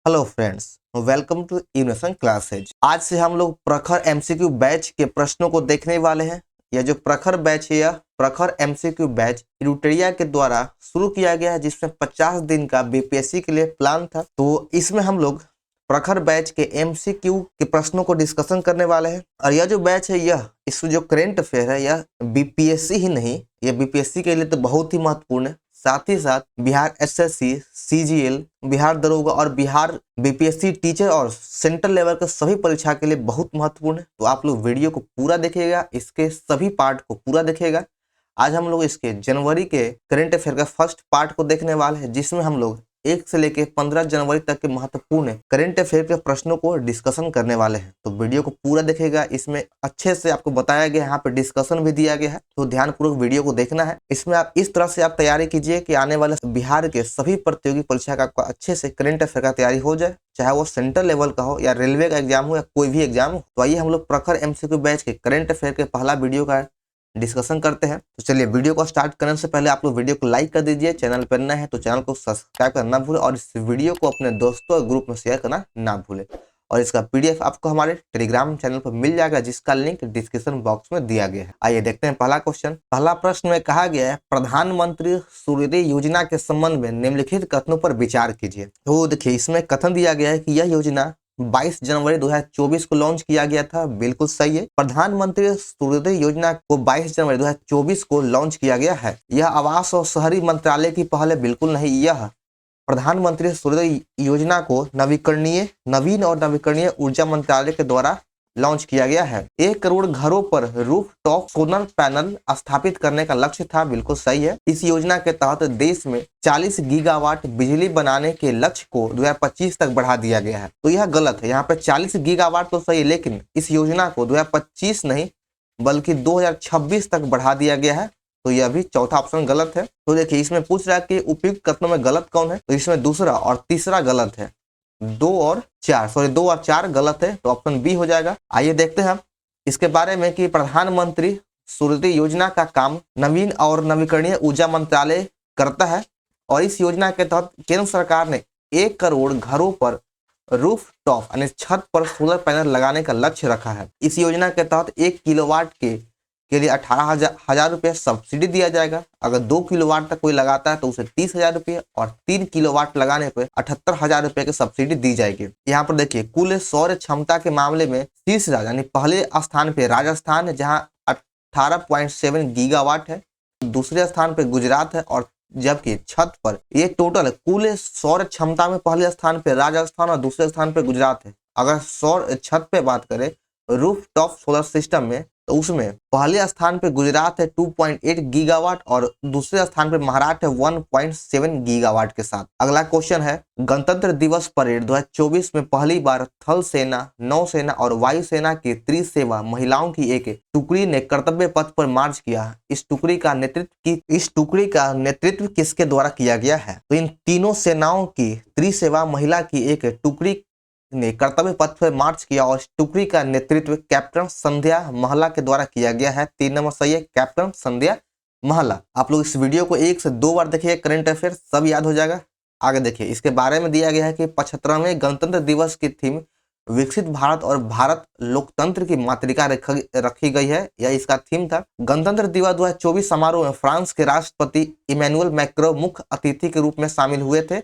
Hello friends, welcome to innovation classes. आज से हम लोग प्रखर एमसीक्यू बैच के प्रश्नों को देखने वाले हैं। यह जो प्रखर बैच है, यह प्रखर एमसीक्यू बैच ट्यूटोरिया के द्वारा शुरू किया गया है, जिसमें 50 दिन का बीपीएससी के लिए प्लान था। तो इसमें हम लोग प्रखर बैच के एमसीक्यू के प्रश्नों को डिस्कशन करने वाले हैं। और यह जो बैच है, यह इसमें जो करंट अफेयर है, यह बीपीएससी ही नहीं, यह बीपीएससी के लिए तो बहुत ही महत्वपूर्ण है। साथ ही साथ बिहार एसएससी, सीजीएल, बिहार दरोगा और बिहार बीपीएससी टीचर और सेंट्रल लेवल के सभी परीक्षा के लिए बहुत महत्वपूर्ण है। तो आप लोग वीडियो को पूरा देखिएगा, इसके सभी पार्ट को पूरा देखिएगा। आज हम लोग इसके जनवरी के करंट अफेयर का फर्स्ट पार्ट को देखने वाले हैं, जिसमें हम लोग 1 से लेकर 15 जनवरी तक के महत्वपूर्ण करंट अफेयर के प्रश्नों को डिस्कशन करने वाले हैं। तो वीडियो को पूरा देखिएगा, इसमें अच्छे से आपको बताया गया है, यहाँ पे डिस्कशन भी दिया गया है। तो ध्यानपूर्वक वीडियो को देखना है। इसमें आप इस तरह से आप तैयारी कीजिए कि आने वाले बिहार के सभी प्रतियोगी परीक्षा का आपको अच्छे से करंट अफेयर का तैयारी हो जाए, चाहे वो सेंट्रल लेवल का हो या रेलवे का एग्जाम हो या कोई भी एग्जाम हो। तो आइए हम लोग प्रखर एमसीक्यू बैच के करंट अफेयर के पहला वीडियो का डिस्कशन करते हैं। तो चलिए, वीडियो को स्टार्ट करने से पहले आप लोग वीडियो को लाइक कर दीजिए। चैनल पर नए हैं तो चैनल को सब्सक्राइब करना ना भूलें और इस वीडियो को अपने दोस्तों और ग्रुप में शेयर करना ना भूलें। और इसका पीडीएफ आपको हमारे टेलीग्राम चैनल पर मिल जाएगा, जिसका लिंक डिस्क्रिप्शन बॉक्स में दिया गया है। आइए देखते हैं पहला क्वेश्चन। पहला प्रश्न में कहा गया है, प्रधानमंत्री सूर्योदय योजना के संबंध में निम्नलिखित कथनों पर विचार कीजिए। तो देखिए, इसमें कथन दिया गया है कि यह योजना 22 जनवरी 2024 को लॉन्च किया गया था। बिल्कुल सही है। प्रधानमंत्री सूर्योदय योजना को 22 जनवरी 2024 को लॉन्च किया गया है। यह आवास और शहरी मंत्रालय की पहल है। बिल्कुल नहीं, यह प्रधानमंत्री सूर्योदय योजना को नवीन और नवीकरणीय ऊर्जा मंत्रालय के द्वारा लॉन्च किया गया है। 1 करोड़ घरों पर रूफ टॉप सोलर पैनल स्थापित करने का लक्ष्य था। बिल्कुल सही है। इस योजना के तहत देश में 40 गीगावाट बिजली बनाने के लक्ष्य को 2025 तक बढ़ा दिया गया है। तो यह गलत है। यहाँ पे 40 गीगावाट तो सही है, लेकिन इस योजना को 2025 नहीं बल्कि 2026 तक बढ़ा दिया गया है। तो यह भी चौथा ऑप्शन गलत है। तो देखिए, इसमें पूछ रहा है कि उपयुक्त कथनों में गलत कौन है। तो इसमें दूसरा और तीसरा गलत है। 2 और 4 गलत है, तो ऑप्शन बी हो जाएगा। आइए देखते हैं हम इसके बारे में कि प्रधानमंत्री सूर्योदय योजना का काम नवीन और नवीकरणीय ऊर्जा मंत्रालय करता है। और इस योजना के तहत केंद्र सरकार ने 1 करोड़ घरों पर रूफ टॉप यानी छत पर सोलर पैनल लगाने का लक्ष्य रखा है। इस योजना के तहत 1 किलोवाट के लिए 18,000 रुपये सब्सिडी दिया जाएगा। अगर 2 किलोवाट तक कोई लगाता है तो उसे 30,000 रुपये और 3 किलोवाट लगाने पर 78,000 रुपये की सब्सिडी दी जाएगी। यहाँ पर देखिए, कुल सौर क्षमता के मामले में तीसरा यानी पहले स्थान पे राजस्थान है, जहाँ 18.7 गीगावाट है। दूसरे स्थान पे गुजरात है, और जबकि छत पर ये टोटल कुल सौर क्षमता में पहले स्थान पे राजस्थान और दूसरे स्थान पे गुजरात है। अगर सौर छत पे बात करें रूफ टॉप सोलर सिस्टम में, तो उसमें पहले स्थान पे गुजरात है 2.8 गीगावाट और दूसरे स्थान पे महाराष्ट्र है 1.7 गीगावाट के साथ। अगला क्वेश्चन है, गणतंत्र दिवस परेड 2024 में पहली बार थल सेना, नौसेना और वायुसेना की त्रिसेवा महिलाओं की एक टुकड़ी ने कर्तव्य पथ पर मार्च किया। इस टुकड़ी का नेतृत्व किसके द्वारा किया गया है? तो इन तीनों सेनाओं की त्रिसेवा महिला की एक टुकड़ी ने कर्तव्य पथ पर मार्च किया और टुकड़ी का नेतृत्व कैप्टन संध्या महला के द्वारा किया गया है। 3 नंबर सही है, कैप्टन संध्या महला। आप लोग इस वीडियो को 1 से 2 बार देखिए, करंट अफेयर सब याद हो जाएगा। आगे देखिए, इसके बारे में दिया गया है कि 75वें गणतंत्र दिवस की थीम विकसित भारत और भारत लोकतंत्र की मातृका रखी गई है। यह इसका थीम था। गणतंत्र दिवस 2024 समारोह में फ्रांस के राष्ट्रपति इमैनुअल मैक्रों मुख्य अतिथि के रूप में शामिल हुए थे।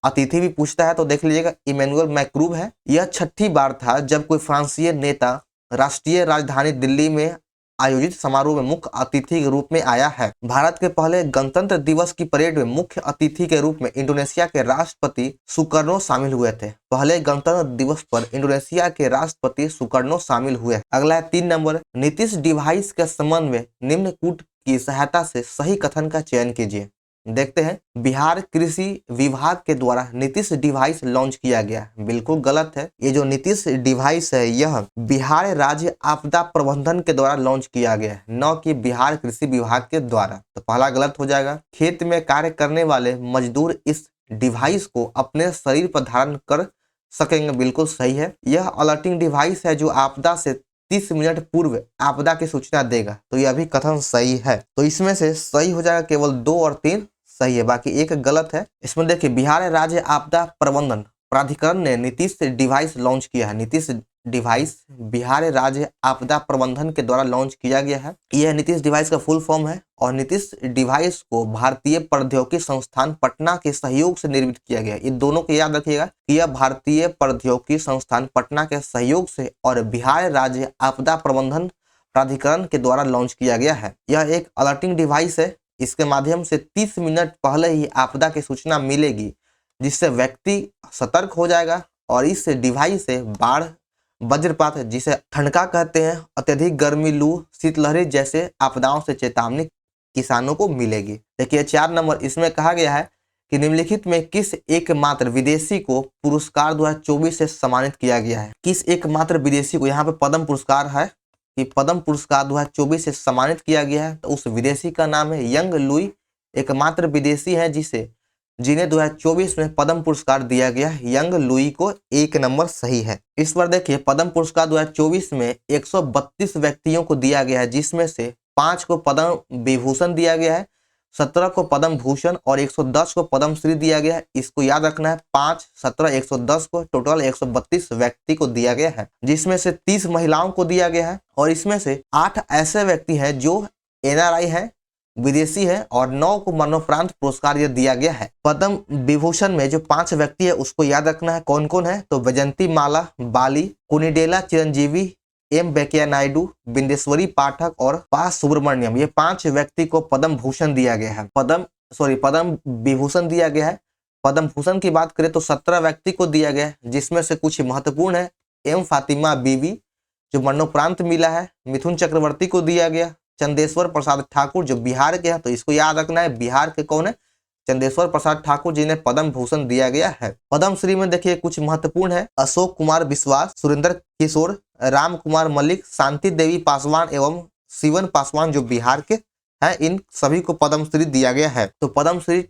अतिथि भी पूछता है तो देख लीजिएगा, इमैनुअल मैक्रों है। यह 6ठी बार था जब कोई फ्रांसीसी नेता राष्ट्रीय राजधानी दिल्ली में आयोजित समारोह में मुख्य अतिथि के रूप में आया है। भारत के पहले गणतंत्र दिवस की परेड में मुख्य अतिथि के रूप में इंडोनेशिया के राष्ट्रपति सुकर्नो शामिल हुए थे। पहले गणतंत्र दिवस पर इंडोनेशिया के राष्ट्रपति सुकर्नो शामिल हुए। अगला है 3 नंबर, नीतीश डिवाइस के संबंध में निम्न कूट की सहायता से सही कथन का चयन कीजिए। देखते हैं, बिहार कृषि विभाग के द्वारा नीतीश डिवाइस लॉन्च किया गया। बिल्कुल गलत है। ये जो नीतीश डिवाइस है, यह बिहार राज्य आपदा प्रबंधन के द्वारा लॉन्च किया गया है, न कि बिहार कृषि विभाग के द्वारा। तो पहला गलत हो जाएगा। खेत में कार्य करने वाले मजदूर इस डिवाइस को अपने शरीर पर धारण कर सकेंगे। बिल्कुल सही है। यह अलर्टिंग डिवाइस है जो आपदा से 30 मिनट पूर्व आपदा की सूचना देगा। तो यह भी कथन सही है। तो इसमें से सही हो जाएगा केवल 2 और 3 सही है, बाकी एक गलत है। इसमें देखिए, बिहार राज्य आपदा प्रबंधन प्राधिकरण ने नीतीश डिवाइस लॉन्च किया है। नीतीश डिवाइस बिहार राज्य आपदा प्रबंधन के द्वारा लॉन्च किया गया है। यह नीतीश डिवाइस का फुल फॉर्म है और नीतीश डिवाइस को भारतीय प्रौद्योगिकी संस्थान पटना के सहयोग से निर्मित किया गया है। ये दोनों को याद रखिएगा कि यह भारतीय प्रौद्योगिकी संस्थान पटना के सहयोग से और बिहार राज्य आपदा प्रबंधन प्राधिकरण के द्वारा लॉन्च किया गया है। यह एक अलर्टिंग डिवाइस है। इसके माध्यम से 30 मिनट पहले ही आपदा की सूचना मिलेगी, जिससे व्यक्ति सतर्क हो जाएगा और इस डिवाइस से बाढ़, वज्रपात जिसे ठनका कहते हैं, अत्यधिक गर्मी, लू, शीतलहरी जैसे आपदाओं से चेतावनी किसानों को मिलेगी। देखिए 4 नंबर, इसमें कहा गया है कि निम्नलिखित में किस एकमात्र विदेशी को पुरस्कार 2024 से सम्मानित किया गया है। किस एकमात्र विदेशी को, यहाँ पे पद्म पुरस्कार है कि पद्म पुरस्कार 2024 से सम्मानित किया गया है, तो उस विदेशी का नाम है यंग लुई। एकमात्र विदेशी है जिन्हें 2024 में पद्म पुरस्कार दिया गया है, यंग लुई को। 1 नंबर सही है। इस पर देखिए पद्म पुरस्कार 2024 में 132 व्यक्तियों को दिया गया है, जिसमें से 5 को पद्म विभूषण दिया गया है, 17 को पद्म भूषण और 110 को पद्म श्री दिया गया है। इसको याद रखना है, 5, 17, 110 को टोटल 132 व्यक्ति को दिया गया है, जिसमें से 30 महिलाओं को दिया गया है और इसमें से 8 ऐसे व्यक्ति हैं जो NRI है, विदेशी है, और 9 को मरणोपरांत पुरस्कार यह दिया गया है। पद्म विभूषण में जो 5 व्यक्ति है उसको याद रखना है, कौन कौन है, तो वैजंती माला बाली, कुनिडेला चिरंजीवी, M वेंकैया नायडू, बिंदेश्वरी पाठक और पा सुब्रमण्यम। ये 5 व्यक्ति को पद्म भूषण दिया गया है, पद्म विभूषण दिया गया है। पद्म भूषण की बात करें तो 17 व्यक्ति को दिया गया है, जिसमें से कुछ महत्वपूर्ण है। M फातिमा बीवी जो मरणोपरांत मिला है, मिथुन चक्रवर्ती को दिया गया, चंदेश्वर प्रसाद ठाकुर जो बिहार के हैं, तो इसको याद रखना है, बिहार के कौन है, चंदेश्वर प्रसाद ठाकुर जिन्हें पद्म भूषण दिया गया है। पद्म श्री में देखिए कुछ महत्वपूर्ण है, अशोक कुमार विश्वास, सुरेंद्र किशोर, राम कुमार मल्लिक, शांति देवी पासवान एवं शिवन पासवान जो बिहार के हैं, इन सभी को पद्म श्री दिया गया है। तो पद्म श्री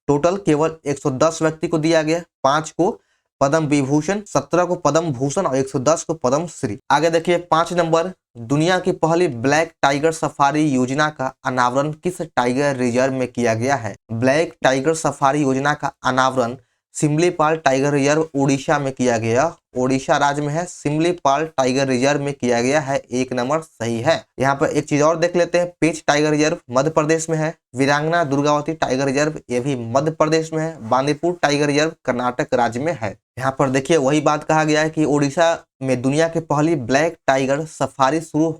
टोटल केवल 110 व्यक्ति को दिया गया, 5 को पद्म विभूषण, 17 को पद्म भूषण और 110 को पद्म श्री। आगे देखिए 5 नंबर, दुनिया की पहली ब्लैक टाइगर सफारी योजना का अनावरण किस टाइगर रिजर्व में किया गया है। ब्लैक टाइगर सफारी योजना का अनावरण सिमलीपाल टाइगर रिजर्व उड़ीसा में किया गया, ओडिशा राज्य में है, सिमलीपाल टाइगर रिजर्व में किया गया है। 1 नंबर सही है। यहाँ पर एक चीज और देख लेते हैं, पेंच टाइगर रिजर्व मध्य प्रदेश में है, वीरांगना दुर्गावती टाइगर रिजर्व ये भी मध्य प्रदेश में है, बांदीपुर टाइगर रिजर्व कर्नाटक राज्य में है। यहाँ पर देखिए वही बात कहा गया है कि उड़ीसा में दुनिया की पहली ब्लैक टाइगर सफारी शुरू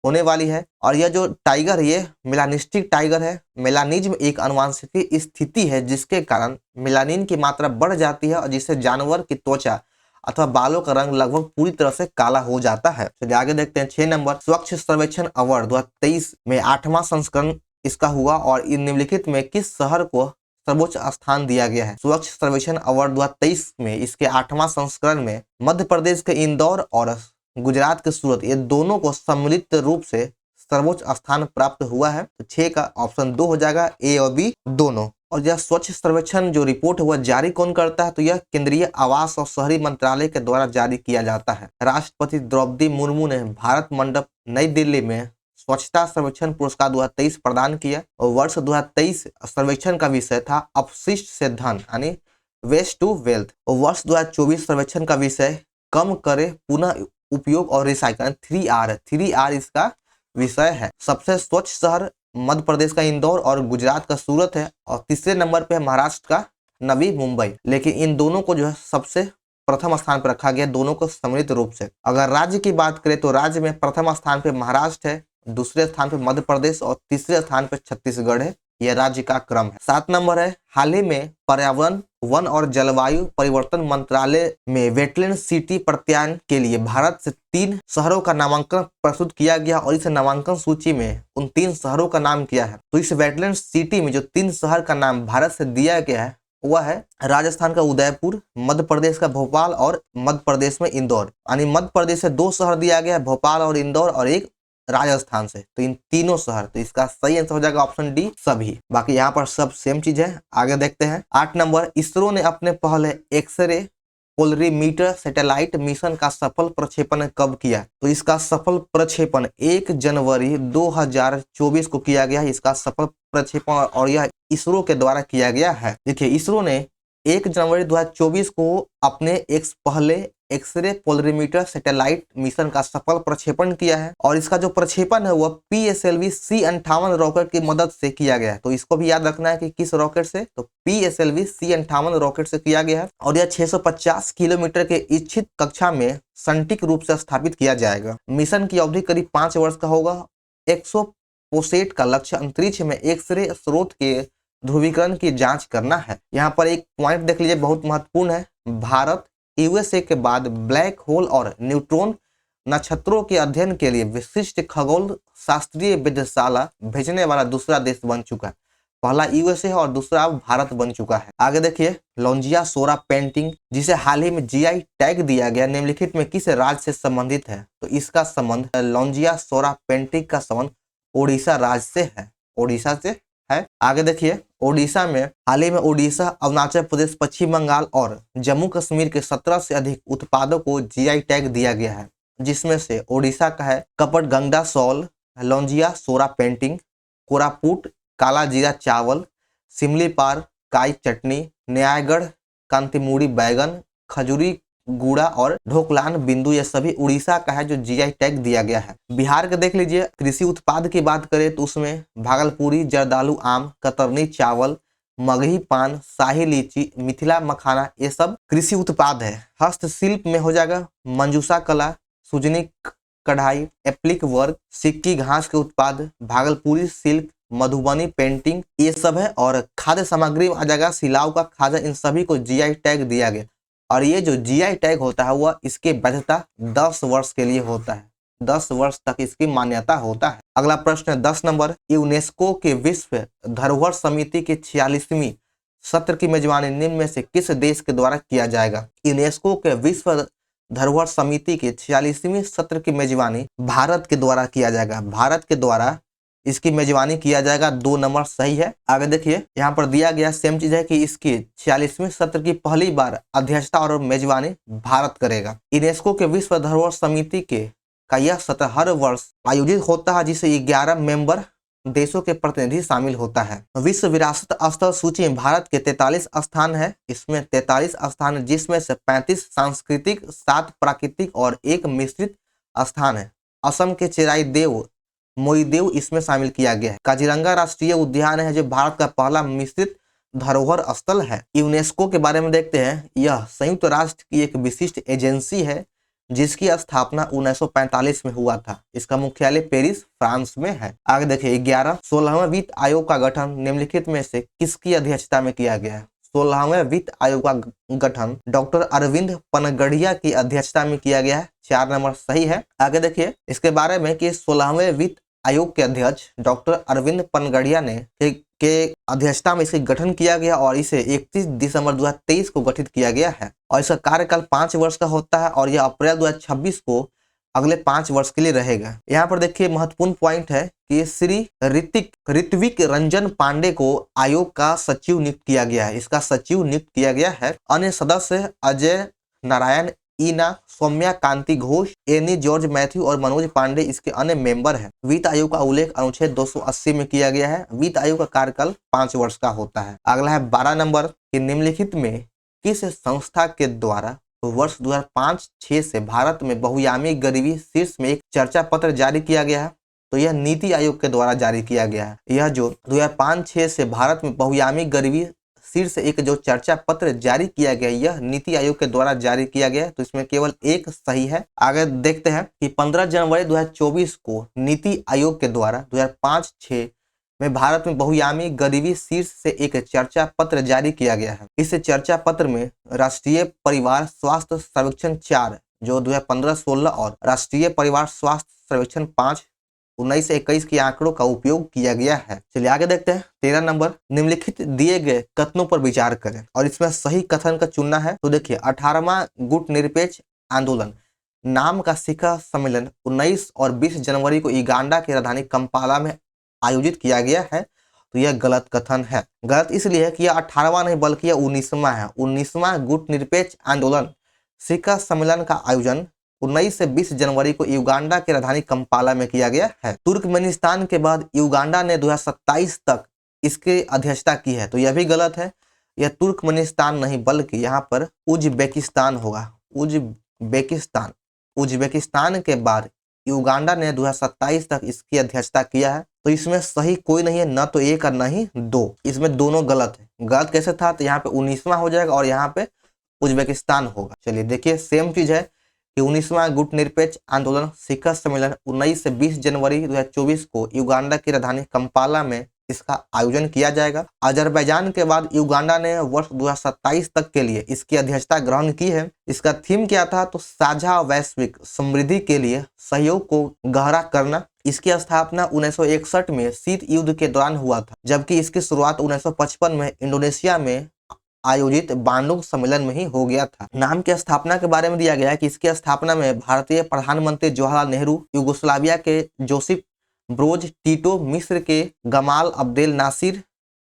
होने वाली है और यह जो टाइगर ये मेलानिस्टिक टाइगर है। मेलानिज्म एक आनुवंशिक स्थिति है जिसके कारण मेलानिन की मात्रा बढ़ जाती है और जिससे जानवर की त्वचा अथवा बालों का रंग लगभग पूरी तरह से काला हो जाता है। तो आगे देखते हैं 6 नंबर, स्वच्छ सर्वेक्षण अवार्ड 2023 में 8वां संस्करण इसका हुआ और इन निम्नलिखित में किस शहर को सर्वोच्च स्थान दिया गया है। स्वच्छ सर्वेक्षण अवार्ड 2023 में इसके 8वां संस्करण में मध्य प्रदेश के इंदौर और गुजरात के सूरत ये दोनों को सम्मिलित रूप से सर्वोच्च स्थान प्राप्त हुआ है। तो 6 का ऑप्शन 2 हो जाएगा, ए और बी दोनों। और यह स्वच्छ सर्वेक्षण जो रिपोर्ट हुआ जारी कौन करता है, तो यह केंद्रीय आवास और शहरी मंत्रालय के द्वारा जारी किया जाता है। राष्ट्रपति द्रौपदी मुर्मू ने भारत मंडप नई दिल्ली में स्वच्छता सर्वेक्षण पुरस्कार 2023 प्रदान किया और वर्ष 2023 सर्वेक्षण का विषय था अपशिष्ट से धन यानी वेस्ट टू वेल्थ और वर्ष 2024 सर्वेक्षण का विषय कम करे पुनः उपयोग और रिसाइकल 3R इसका विषय है। सबसे स्वच्छ शहर मध्य प्रदेश का इंदौर और गुजरात का सूरत है और तीसरे नंबर पे है महाराष्ट्र का नवी मुंबई। लेकिन इन दोनों को जो है सबसे प्रथम स्थान पर रखा गया, दोनों को सम्मिलित रूप से। अगर राज्य की बात करें तो राज्य में प्रथम स्थान पे महाराष्ट्र है, दूसरे स्थान पे मध्य प्रदेश और तीसरे स्थान पे छत्तीसगढ़ है। यह राज्य का क्रम है। 7 नंबर है, हाल ही में पर्यावरण वन और जलवायु परिवर्तन मंत्रालय में वेटलैंड सिटी प्रत्यायन के लिए भारत से 3 शहरों का नामांकन प्रस्तुत किया गया और इस नामांकन सूची में उन 3 शहरों का नाम किया है। तो इस वेटलैंड सिटी में जो 3 शहर का नाम भारत से दिया गया है वह है राजस्थान का उदयपुर, मध्य प्रदेश का भोपाल और मध्य प्रदेश में इंदौर। यानी मध्य प्रदेश से 2 शहर दिया गया है, भोपाल और इंदौर, और एक राजस्थान से। तो इन तीनों शहर, तो इसका सही आंसर हो जाएगा ऑप्शन डी सभी। बाकी यहाँ पर सब सेम चीज है। आगे देखते हैं 8 नंबर, इसरो ने अपने पहले एक्सरे पोलरीमीटर सैटेलाइट मिशन का सफल प्रक्षेपण कब किया। तो इसका सफल प्रक्षेपण 1 जनवरी 2024 को किया गया है। इसका सफल प्रक्षेपण और यह इसरो के द्वारा किया गया है। देखिए इसरो ने 1 जनवरी 2024 को अपने पहले एक्सरे पोलरीमीटर सैटेलाइट मिशन का सफल प्रक्षेपण किया है और इसका जो प्रक्षेपण है वह PSLV C58 रॉकेट की मदद से किया गया है। तो इसको भी याद रखना है कि किस रॉकेट से, तो PSLV C58 रॉकेट से किया गया है और यह 650 किलोमीटर के इच्छित कक्षा में सटीक रूप से स्थापित किया जाएगा। मिशन की अवधि करीब 5 वर्ष का होगा। 100 पोसेट का लक्ष्य अंतरिक्ष में एक्सरे स्रोत के ध्रुवीकरण की जांच करना है। यहाँ पर एक पॉइंट देख लीजिए, बहुत महत्वपूर्ण है। भारत USA के बाद ब्लैक होल और न्यूट्रॉन नक्षत्रों के अध्ययन के लिए विशिष्ट खगोल शास्त्रीय वेधशाला भेजने वाला दूसरा देश बन चुका है। पहला USA है और दूसरा भारत बन चुका है। आगे देखिए, लौंजिया सोरा पेंटिंग जिसे हाल ही में GI टैग दिया गया, निम्नलिखित में किस राज्य से संबंधित है? तो इसका संबंध लौंजिया सोरा पेंटिंग का संबंध ओडिशा राज्य से है, ओडिशा से है। आगे देखिए, ओडिशा में हाल ही में ओडिशा, अरुणाचल प्रदेश, पश्चिम बंगाल और जम्मू कश्मीर के 17 से अधिक उत्पादों को GI टैग दिया गया है, जिसमें से ओडिशा का है कपट गंगा सॉल, लौंजिया सोरा पेंटिंग, कोरापुट काला जीरा चावल, सिमलीपार काई चटनी, न्यायगढ़ कांतिमूरी बैगन, खजूरी गुड़ा और ढोकलान बिंदु, ये सभी उड़ीसा का है जो GI टैग दिया गया है। बिहार के देख लीजिए, कृषि उत्पाद की बात करें तो उसमें भागलपुरी जर्दालू आम, कतरनी चावल, मगही पान, शाही लीची, मिथिला मखाना, ये सब कृषि उत्पाद है। हस्तशिल्प में हो जाएगा मंजूषा कला, सुजनी कढ़ाई, एप्लिक वर्क, सिक्की घास के उत्पाद, भागलपुरी सिल्क, मधुबनी पेंटिंग, ये सब है। और खाद्य सामग्री में आ जाएगा सिलाव का खाजा, इन सभी को GI टैग दिया गया। और ये जो GI टैग होता है वह इसकी वैधता 10 वर्ष के लिए होता है, 10 वर्ष तक इसकी मान्यता होता है। अगला प्रश्न है 10 नंबर, यूनेस्को के विश्व धरोहर समिति की 46वीं सत्र की मेजबानी निम्न में से किस देश के द्वारा किया जाएगा? यूनेस्को के विश्व धरोहर समिति की 46वीं सत्र की मेजबानी भारत के द्वारा किया जाएगा, भारत के द्वारा इसकी मेजबानी किया जाएगा। 2 नंबर सही है। आगे देखिए, यहाँ पर दिया गया सेम चीज है कि इसकी 46वीं सत्र की पहली बार अध्यक्षता और मेजबानी भारत करेगा। यूनेस्को के विश्व धरोहर समिति का यह सत्र हर वर्ष आयोजित होता है, जिसे 11 मेंबर देशों के प्रतिनिधि शामिल होता है। विश्व विरासत स्थल सूची में भारत के 43 स्थान है, इसमें 43 स्थान है, जिसमें से 35 सांस्कृतिक, 7 प्राकृतिक और 1 मिश्रित स्थान है। असम के चेराई देव मोईदेव इसमें शामिल किया गया है। काजीरंगा राष्ट्रीय उद्यान है जो भारत का पहला मिश्रित धरोहर स्थल है। यूनेस्को के बारे में देखते हैं, यह संयुक्त राष्ट्र की एक विशिष्ट एजेंसी है जिसकी स्थापना 1945 में हुआ था। इसका मुख्यालय पेरिस, फ्रांस में है। आगे देखिए, 16वां वित्त आयोग का गठन निम्नलिखित में से किसकी अध्यक्षता में किया गया है? 16वें वित्त आयोग का गठन डॉक्टर अरविंद पनगड़िया की अध्यक्षता में किया गया है। 4 नंबर सही है। आगे देखिए इसके बारे में कि 16वें वित्त आयोग के अध्यक्ष डॉक्टर अरविंद पनगड़िया ने के अध्यक्षता में इसका गठन किया गया और इसे 31 दिसंबर 2023 को गठित किया गया है और इसका कार्यकाल 5 वर्ष का होता है और यह अप्रैल 2026 को अगले 5 वर्ष के लिए रहेगा। यहाँ पर देखिए महत्वपूर्ण पॉइंट है कि श्री ऋत्विक रंजन पांडे को आयोग का सचिव नियुक्त किया गया है, इसका सचिव नियुक्त किया गया है। अन्य सदस्य अजय नारायण, ईना, सौम्या कांति घोष, एनी जॉर्ज मैथ्यू और मनोज पांडे इसके अन्य मेंबर हैं। वित्त आयोग का उल्लेख अनुच्छेद 280 में किया गया है। वित्त आयोग का कार्यकाल 5 वर्ष का होता है। अगला है 12 नंबर कि निम्नलिखित में किस संस्था के द्वारा वर्ष 2005-6 से भारत में बहुआयामी गरीबी शीर्ष में एक चर्चा पत्र जारी किया गया है? तो यह नीति आयोग के द्वारा जारी किया गया है। यह जो 2005-6 से भारत में बहुआयामी गरीबी शीर्ष एक जो चर्चा पत्र जारी किया गया, यह नीति आयोग के द्वारा जारी किया गया, तो इसमें केवल एक सही है। आगे देखते हैं कि 15 जनवरी 2024 को नीति आयोग के द्वारा 2005-6 में भारत में बहुआयामी गरीबी शीर्ष से एक चर्चा पत्र जारी किया गया है। इस चर्चा पत्र में राष्ट्रीय परिवार स्वास्थ्य सर्वेक्षण 4 जो 2015-16 और राष्ट्रीय परिवार स्वास्थ्य सर्वेक्षण 5 19-21 के आंकड़ों का उपयोग किया गया है। चलिए आगे देखते हैं 13 नंबर, निम्नलिखित दिए गए कथनों पर विचार करें और इसमें सही कथन का चुनना है। तो देखिए 18वां गुट निरपेक्ष आंदोलन नाम का शिखर सम्मेलन 19 और 20 जनवरी को युगांडा की राजधानी कंपाला में आयोजित किया गया है, तो यह गलत कथन है। गलत इसलिए है कि यह 18वां नहीं बल्कि यह 19वां है। 19वां गुट निरपेक्ष आंदोलन शिखर सम्मेलन का आयोजन 19 से 20 जनवरी को युगांडा की राजधानी कंपाला में किया गया है। तुर्कमेनिस्तान के बाद युगांडा ने 2027 तक इसकी अध्यक्षता की है, तो यह भी गलत है। यह तुर्कमेनिस्तान नहीं बल्कि यहाँ पर उज्बेकिस्तान होगा। उज्बेकिस्तान। उज्बेकिस्तान के बाद युगांडा ने 2027 तक इसकी अध्यक्षता किया है। तो इसमें सही कोई नहीं है, न तो एक और न ही दो, इसमें दोनों गलत है। गलत कैसे था, तो यहाँ पे 19वां हो जाएगा और यहाँ पे उज्बेकिस्तान होगा। चलिए देखिए सेम चीज है कि 19वां गुटनिरपेक्ष आंदोलन शिखर सम्मेलन 19 से 20 जनवरी 2024 को युगांडा की राजधानी कंपाला में इसका आयोजन किया जाएगा। अजरबैजान के बाद युगांडा ने वर्ष 2027 तक के लिए इसकी अध्यक्षता ग्रहण की है। इसका थीम क्या था, तो साझा वैश्विक समृद्धि के लिए सहयोग को गहरा करना। इसकी स्थापना 1961 में शीत युद्ध के दौरान हुआ था, जबकि इसकी शुरुआत 1955 में इंडोनेशिया में आयोजित बांडुंग सम्मेलन में ही हो गया था। नाम की स्थापना के बारे में दिया गया है कि इसकी स्थापना में भारतीय प्रधानमंत्री जवाहरलाल नेहरू, युगोस्लाविया के जोसेफ ब्रोज टिटो, मिस्र के गमाल अब्देल नासिर,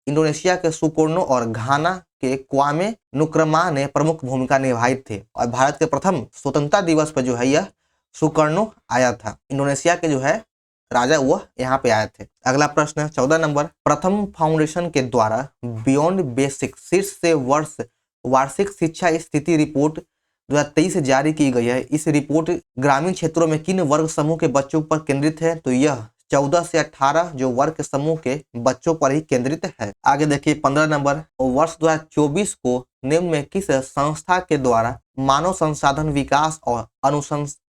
इंडोनेशिया के सुकर्णो और घाना के क्वामे नुक्रमा ने प्रमुख भूमिका निभाई थी। और भारत के प्रथम स्वतंत्रता दिवस पर जो है यह सुकर्णो आया था। इंडोनेशिया के जो है राजा वह यहाँ पे आए थे। अगला प्रश्न है 14 नंबर। प्रथम फाउंडेशन के द्वारा बियॉन्ड बेसिक शीर्ष से वार्षिक शिक्षा स्थिति रिपोर्ट 2023 जारी की गई है। इस रिपोर्ट ग्रामीण क्षेत्रों में किन वर्ग समूह के बच्चों पर केंद्रित है, तो यह 14 से 18 जो वर्ग समूह के बच्चों पर ही केंद्रित है। आगे देखिए 15 नंबर। वर्ष 2024 को निम्न में किस संस्था के द्वारा मानव संसाधन विकास और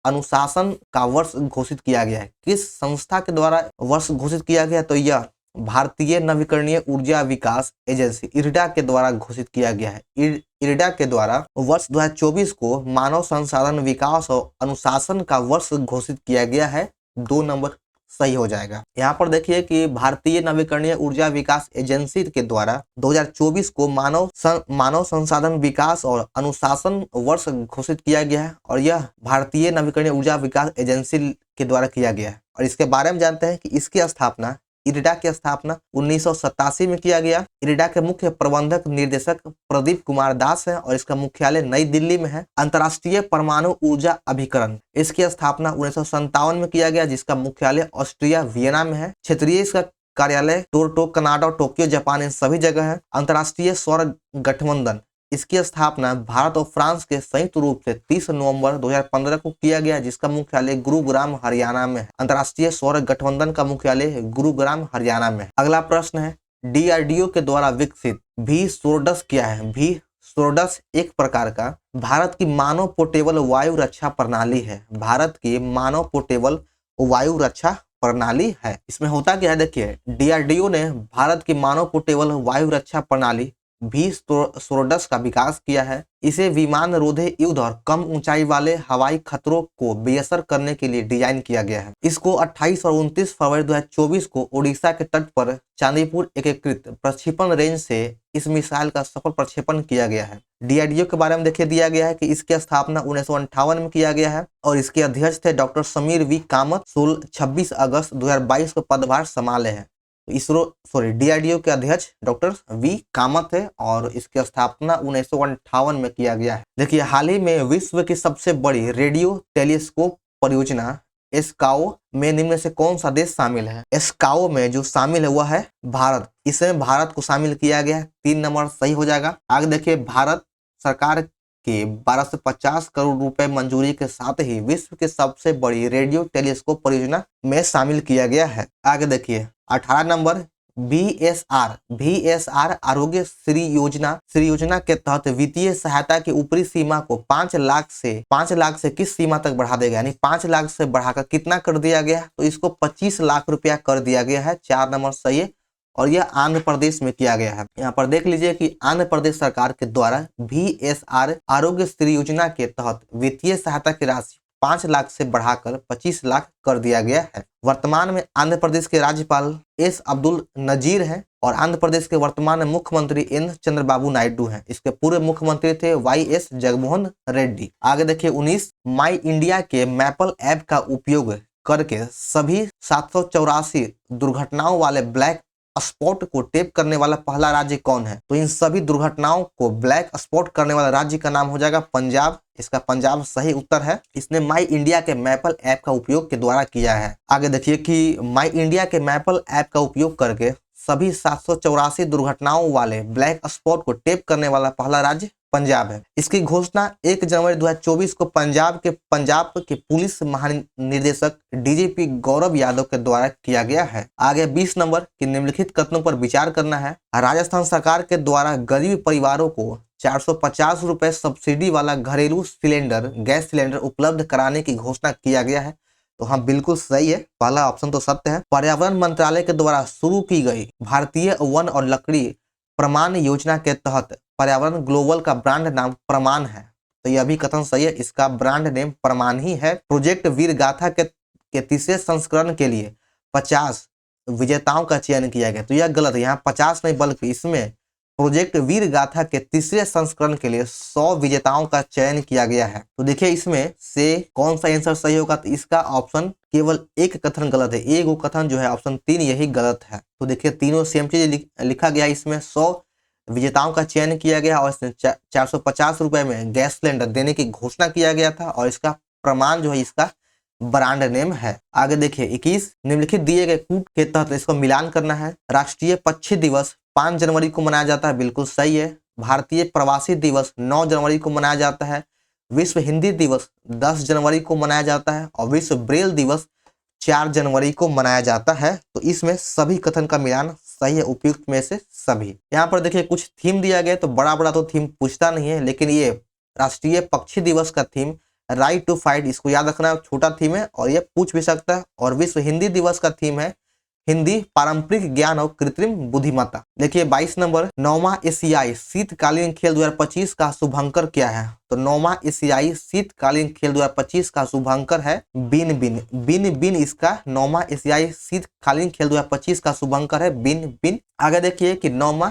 अनुशासन का वर्ष घोषित किया गया है? किस संस्था के द्वारा वर्ष घोषित किया गया, तो यह भारतीय नवीकरणीय ऊर्जा विकास एजेंसी इरडा के द्वारा घोषित किया गया है। इरडा के द्वारा वर्ष 2024 को मानव संसाधन विकास और अनुशासन का वर्ष घोषित किया गया है। 2 नंबर सही हो जाएगा। यहाँ पर देखिए कि भारतीय नवीकरणीय ऊर्जा विकास एजेंसी के द्वारा 2024 को मानव संसाधन विकास और अनुशासन वर्ष घोषिट किया गया है और यह भारतीय नवीकरणीय ऊर्जा विकास एजेंसी के द्वारा किया गया है। और इसके बारे में जानते हैं कि इसकी स्थापना इरडा की स्थापना 1987 में किया गया। इरडा के मुख्य प्रबंधक निर्देशक प्रदीप कुमार दास है और इसका मुख्यालय नई दिल्ली में है। अंतर्राष्ट्रीय परमाणु ऊर्जा अभिकरण, इसकी स्थापना 1957 में किया गया, जिसका मुख्यालय ऑस्ट्रिया वियना में है। क्षेत्रीय इसका कार्यालय टोरंटो, कनाडा, टोक्यो, जापान इन सभी जगह है। अंतर्राष्ट्रीय सौर गठबंधन, इसकी स्थापना भारत और फ्रांस के संयुक्त रूप से 30 नवंबर 2015 को किया गया, जिसका मुख्यालय गुरुग्राम हरियाणा में है। अंतर्राष्ट्रीय सौर गठबंधन का मुख्यालय गुरुग्राम हरियाणा में है। अगला प्रश्न है डीआरडीओ के द्वारा विकसित भी-सोर्डस क्या है? भी-सोर्डस एक प्रकार का भारत की मानव पोर्टेबल वायु रक्षा प्रणाली है। भारत की मानव पोर्टेबल वायु रक्षा प्रणाली है। इसमें होता क्या है, देखिए डीआरडीओ ने भारत की मानव पोर्टेबल वायु रक्षा प्रणाली भी-सोर्डस का विकास किया है। इसे विमान रोधी युद्ध और कम ऊंचाई वाले हवाई खतरों को बेअसर करने के लिए डिजाइन किया गया है। इसको 28 और 29 फरवरी 2024 को ओडिशा के तट पर चांदीपुर एकीकृत प्रक्षेपण रेंज से इस मिसाइल का सफल प्रक्षेपण किया गया है। डीआरडीओ के बारे में देखिए दिया गया है कि इसकी स्थापना 1958 में किया गया है और इसके अध्यक्ष थे डॉक्टर समीर वी कामत। 26 अगस्त 2022 को पदभार संभाले हैं। डीआरडीओ के अध्यक्ष डॉक्टर वी कामत है और इसकी स्थापना 1958 में किया गया है। देखिए हाल ही में विश्व की सबसे बड़ी रेडियो टेलीस्कोप परियोजना एस्काओ में निम्न से कौन सा देश शामिल है? एस्काओ में जो शामिल है वह है भारत। इसमें भारत को शामिल किया गया है। 3 नंबर सही हो जाएगा। आगे देखिए भारत सरकार के 1250 करोड़ रुपए मंजूरी के साथ ही विश्व की सबसे बड़ी रेडियो टेलीस्कोप परियोजना में शामिल किया गया है। आगे देखिए 18 नंबर VSR आरोग्य श्री योजना के तहत वित्तीय सहायता की ऊपरी सीमा को 5 लाख से किस सीमा तक बढ़ा देगा? यानी 5 लाख से बढ़ाकर कितना कर दिया गया? तो इसको 25 लाख रुपया कर दिया गया है। 4 नंबर सही है और यह आंध्र प्रदेश में किया गया है। यहाँ पर देख लीजिए कि आंध्र प्रदेश सरकार के द्वारा VSR आरोग्य श्री योजना के तहत वित्तीय सहायता की राशि 5 लाख से बढ़ाकर 25 लाख कर दिया गया है। वर्तमान में आंध्र प्रदेश के राज्यपाल एस अब्दुल नजीर हैं और आंध्र प्रदेश के वर्तमान मुख्यमंत्री एन चंद्रबाबू नायडू हैं। इसके पूर्व मुख्यमंत्री थे YS जगनमोहन रेड्डी। आगे देखिए 19 माई इंडिया के मैपल ऐप का उपयोग करके सभी 784 दुर्घटनाओं वाले ब्लैक स्पॉट को टेप करने वाला पहला राज्य कौन है? तो इन सभी दुर्घटनाओं को ब्लैक स्पॉट करने वाला राज्य का नाम हो जाएगा पंजाब। इसका पंजाब सही उत्तर है। इसने माई इंडिया के मैपल ऐप का उपयोग के द्वारा किया है। आगे देखिए कि माई इंडिया के मैपल ऐप का उपयोग करके सभी 784 दुर्घटनाओं वाले ब्लैक स्पॉट को टेप करने वाला पहला राज्य पंजाब है। इसकी घोषणा 1 जनवरी 2024 को पंजाब के पुलिस महानिदेशक डीजीपी गौरव यादव के द्वारा किया गया है। आगे 20 नंबर की निम्नलिखित कथनों पर विचार करना है। राजस्थान सरकार के द्वारा गरीब परिवारों को 450 रुपए सब्सिडी वाला घरेलू गैस सिलेंडर उपलब्ध कराने की घोषणा किया गया है। तो हाँ, बिल्कुल सही है, पहला ऑप्शन तो सत्य है। पर्यावरण मंत्रालय के द्वारा शुरू की गई भारतीय वन और लकड़ी प्रमाण योजना के तहत पर्यावरण ग्लोबल का ब्रांड नाम प्रमाण है। तो यह भी कथन सही है, इसका ब्रांड नेम प्रमाण ही है। प्रोजेक्ट वीर गाथा के तीसरे संस्करण के लिए 50 विजेताओं का चयन किया गया। तो यह गलत है, यहाँ 50 नहीं बल्कि इसमें प्रोजेक्ट वीर गाथा के तीसरे संस्करण के लिए 100 विजेताओं का चयन किया गया है। तो देखिए इसमें से कौन सा आंसर सही होगा, तो इसका ऑप्शन केवल एक कथन गलत है, एक वो कथन जो है ऑप्शन 3 यही गलत है। तो देखिए तीनों सेम चीज लिखा गया, इसमें 100 विजेताओं का चयन किया गया और इसमें 450 रुपए में गैस सिलेंडर देने की घोषणा किया गया था और इसका प्रमाण जो है इसका ब्रांड नेम है। आगे देखिए 21 निम्नलिखित दिए गए कूट के तहत इसको मिलान करना है। राष्ट्रीय पक्षी दिवस 5 जनवरी को मनाया जाता है, बिल्कुल सही है। भारतीय प्रवासी दिवस 9 जनवरी को मनाया जाता है। विश्व हिंदी दिवस 10 जनवरी को मनाया जाता है और विश्व ब्रेल दिवस 4 जनवरी को मनाया जाता है। तो इसमें सभी कथन का मिलान सही है, उपयुक्त में से सभी। यहाँ पर देखिए कुछ थीम दिया गया, तो बड़ा बड़ा तो थीम पूछता नहीं है, लेकिन ये राष्ट्रीय पक्षी दिवस का थीम राइट टू फाइट, इसको याद रखना, छोटा थीम है और ये पूछ भी सकता है। और विश्व हिंदी दिवस का थीम है हिंदी पारंपरिक ज्ञान और कृत्रिम बुद्धिमत्ता। देखिए 22 नंबर, 9वां एशियाई शीतकालीन खेल 2025 का शुभंकर क्या है। तो 9वां एशियाई शीतकालीन खेल 2025 का शुभंकर है बिन बिन बिन बिन। इसका 9वां एशियाई शीतकालीन खेल 2025 का शुभंकर है बिन बिन। आगे देखिए कि 9वां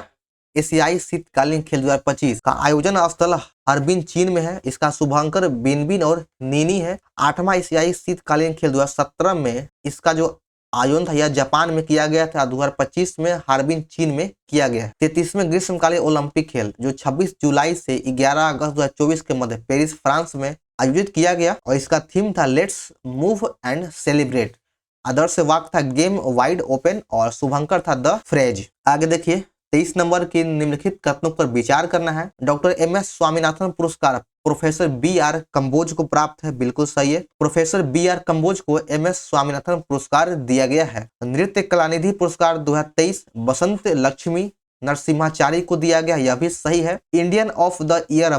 एशियाई शीतकालीन खेल 2025 का आयोजन स्थल हरबिन चीन में है, इसका शुभंकर बिनबिन और नीनी है। 8वां एशियाई शीतकालीन खेल 2017 में इसका जो आयोजन था यह जापान में किया गया था, 2025 में हार्बिन चीन में किया गया है। 33वें ग्रीष्मकालीन ओलंपिक खेल जो 26 जुलाई से 11 अगस्त 2024 के मध्य पेरिस फ्रांस में आयोजित किया गया और इसका थीम था लेट्स मूव एंड सेलिब्रेट। आदर्श वाक्य था गेम वाइड ओपन और शुभंकर था द फ्रेज। आगे देखिए 23 नंबर की निम्नलिखित कथनों पर विचार करना है। डॉक्टर MS स्वामीनाथन पुरस्कार प्रोफेसर BR कंबोज को प्राप्त है, बिल्कुल सही है। प्रोफेसर BR कंबोज को MS स्वामीनाथन पुरस्कार दिया गया है। नृत्य कलानिधि पुरस्कार 2023 बसंत लक्ष्मी नरसिम्हाचारी को दिया गया, यह भी सही है। Indian of the year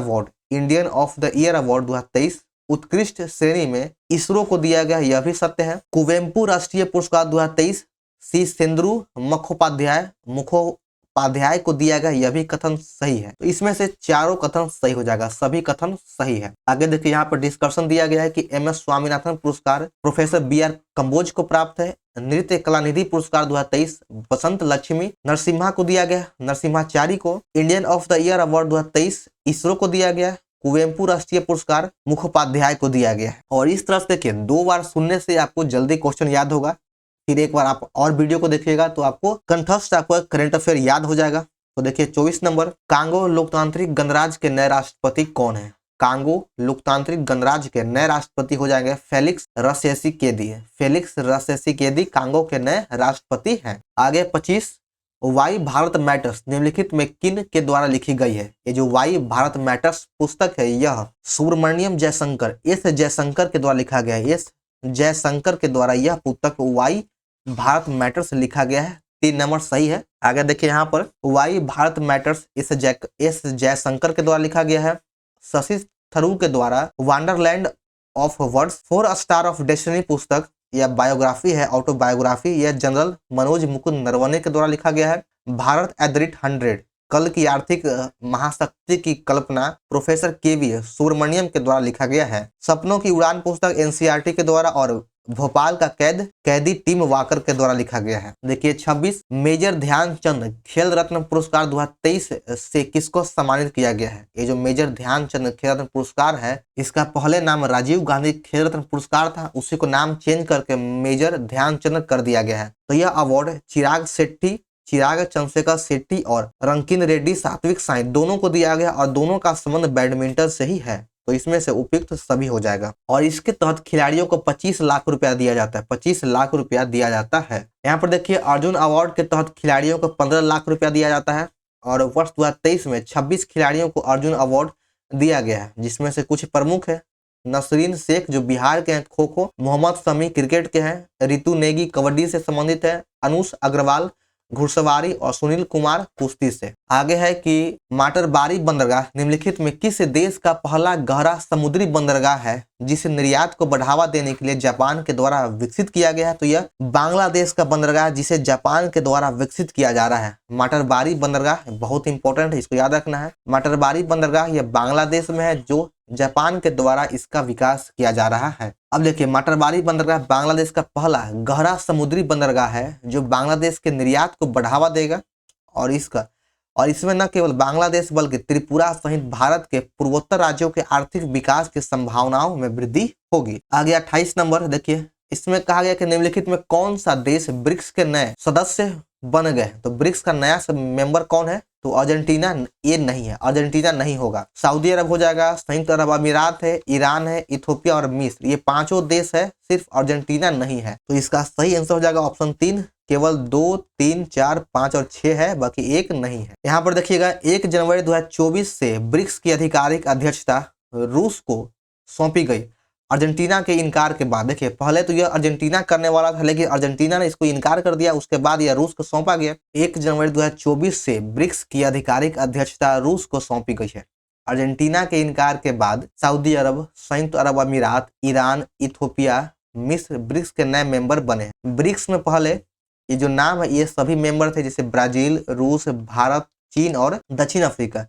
award 2023 उत्कृष्ट श्रेणी में इसरो को दिया गया, यह भी सत्य है। कुवेम्पू राष्ट्रीय पुरस्कार 2023 सी सेंद्रू मुखोपाध्याय को दिया गया, यह भी कथन सही है। तो इसमें से चारों कथन सही हो जाएगा, सभी कथन सही है। आगे देखिए यहाँ पर डिस्कशन दिया गया है कि MS स्वामीनाथन पुरस्कार प्रोफेसर BR कंबोज को प्राप्त है। नृत्य कलानिधि पुरस्कार 2023 बसंत लक्ष्मी नरसिम्हा को दिया गया, नरसिम्हाचारी को। Indian of the year award 2023 ISRO को दिया गया। कुवेम्पू राष्ट्रीय पुरस्कार मुखोपाध्याय को दिया गया है। और इस तरह से देखिए 2 बार सुनने से आपको जल्दी क्वेश्चन याद होगा, फिर एक बार आप और वीडियो को देखिएगा तो आपको कंठस्थ आपको करंट अफेयर याद हो जाएगा। तो देखिए 24 नंबर, कांगो लोकतांत्रिक गणराज्य के नए राष्ट्रपति कौन है। कांगो लोकतांत्रिक गणराज्य के नए राष्ट्रपति हो जाएंगे फेलिक्स रसेसिकेदी कांगो के नए राष्ट्रपति हैं। आगे 25, वाई भारत मैटर्स निम्नलिखित में किन के द्वारा लिखी गई है। ये जो वाई भारत मैटर्स पुस्तक है यह सुब्रमण्यम जयशंकर के द्वारा लिखा गया है। जयशंकर के द्वारा यह पुस्तक वाई भारत मैटर्स लिखा गया है, 3 नंबर सही है। आगे देखिए यहाँ पर why Bharat matters S Jaishankar के द्वारा लिखा गया है। शशि थरूर के द्वारा wonderland of words 4 star of destiny पुस्तक यह बायोग्राफी है, ऑटोबायोग्राफी, यह जनरल मनोज मुकुंद नरवणे के द्वारा लिखा गया है। भारत एट द रेट 100 कल की आर्थिक महाशक्ति की कल्पना प्रोफेसर KV सुब्रमण्यम के द्वारा लिखा गया है। सपनों की उड़ान पुस्तक NCERT के द्वारा और भोपाल का कैदी टीम वाकर के द्वारा लिखा गया है। देखिए 26, मेजर ध्यानचंद खेल रत्न पुरस्कार 2023 से किसको सम्मानित किया गया है। ये जो मेजर ध्यानचंद खेल रत्न पुरस्कार है इसका पहले नाम राजीव गांधी खेल रत्न पुरस्कार था, उसी को नाम चेंज करके मेजर ध्यानचंद कर दिया गया है। तो यह अवार्ड चिराग चंद्रशेखर शेट्टी और रंकिन रेड्डी सात्विक साई दोनों को दिया गया और दोनों का संबंध बैडमिंटन से ही है। तो इसमें से उपयुक्त सभी हो जाएगा। और इसके तहत खिलाड़ियों को 25 लाख रुपया दिया जाता है, 25 लाख रुपया दिया जाता है। यहाँ पर देखिए अर्जुन अवार्ड के तहत खिलाड़ियों को 15 लाख रुपया दिया जाता है और वर्ष 2023 में 26 खिलाड़ियों को अर्जुन अवार्ड दिया गया है, जिसमें से कुछ प्रमुख है नसरीन शेख जो बिहार के हैं खो खो, मोहम्मद शमी क्रिकेट के हैं, रितु नेगी कबड्डी से संबंधित है, अनुष अग्रवाल घुड़सवारी और सुनील कुमार कुश्ती से। आगे है कि माटरबारी बंदरगाह निम्नलिखित में किस देश का पहला गहरा समुद्री बंदरगाह है जिसे निर्यात को बढ़ावा देने के लिए जापान के द्वारा विकसित किया गया है? तो यह बांग्लादेश का बंदरगाह जिसे जापान के द्वारा विकसित किया जा रहा है। माटरबारी बंदरगाह बहुत इंपॉर्टेंट है, इसको याद रखना है। माटरबारी बंदरगाह यह बांग्लादेश में है जो जापान के द्वारा इसका विकास किया जा रहा है। अब देखिए माटरबारी बंदरगाह बांग्लादेश का पहला गहरा समुद्री बंदरगाह है जो बांग्लादेश के निर्यात को बढ़ावा देगा और इसमें न केवल बांग्लादेश बल्कि त्रिपुरा सहित भारत के पूर्वोत्तर राज्यों के आर्थिक विकास की संभावनाओं में वृद्धि होगी। आगे 28 नंबर देखिए, इसमें कहा गया कि निम्नलिखित में कौन सा देश ब्रिक्स के नए सदस्य बन गए? तो ब्रिक्स का नया मेंबर कौन है? तो अर्जेंटीना ये नहीं है, अर्जेंटीना नहीं होगा। सऊदी अरब हो जाएगा, संयुक्त अरब अमीरात है, ईरान है, इथोपिया और मिस्र, ये पांचों देश है, सिर्फ अर्जेंटीना नहीं है। तो इसका सही आंसर हो जाएगा ऑप्शन 3। केवल 2, 3, 4, 5 और 6 है, बाकी एक नहीं है। यहाँ पर देखिएगा 1 जनवरी 2024 से ब्रिक्स की आधिकारिक अध्यक्षता रूस को सौंपी गई अर्जेंटीना के इनकार के बाद। देखिए पहले तो यह अर्जेंटीना करने वाला था, लेकिन अर्जेंटीना ने इसको इनकार कर दिया, उसके बाद यह रूस को सौंपा गया। 1 जनवरी 2024 से ब्रिक्स की आधिकारिक अध्यक्षता रूस को सौंपी गई है। अर्जेंटीना के इनकार के बाद सऊदी अरब, संयुक्त अरब अमीरात, ईरान, इथोपिया, मिस्र ब्रिक्स के नए मेंबर बने। ब्रिक्स में पहले ये जो नाम है ये सभी मेंबर थे, जैसे ब्राजील, रूस, भारत, चीन और दक्षिण अफ्रीका।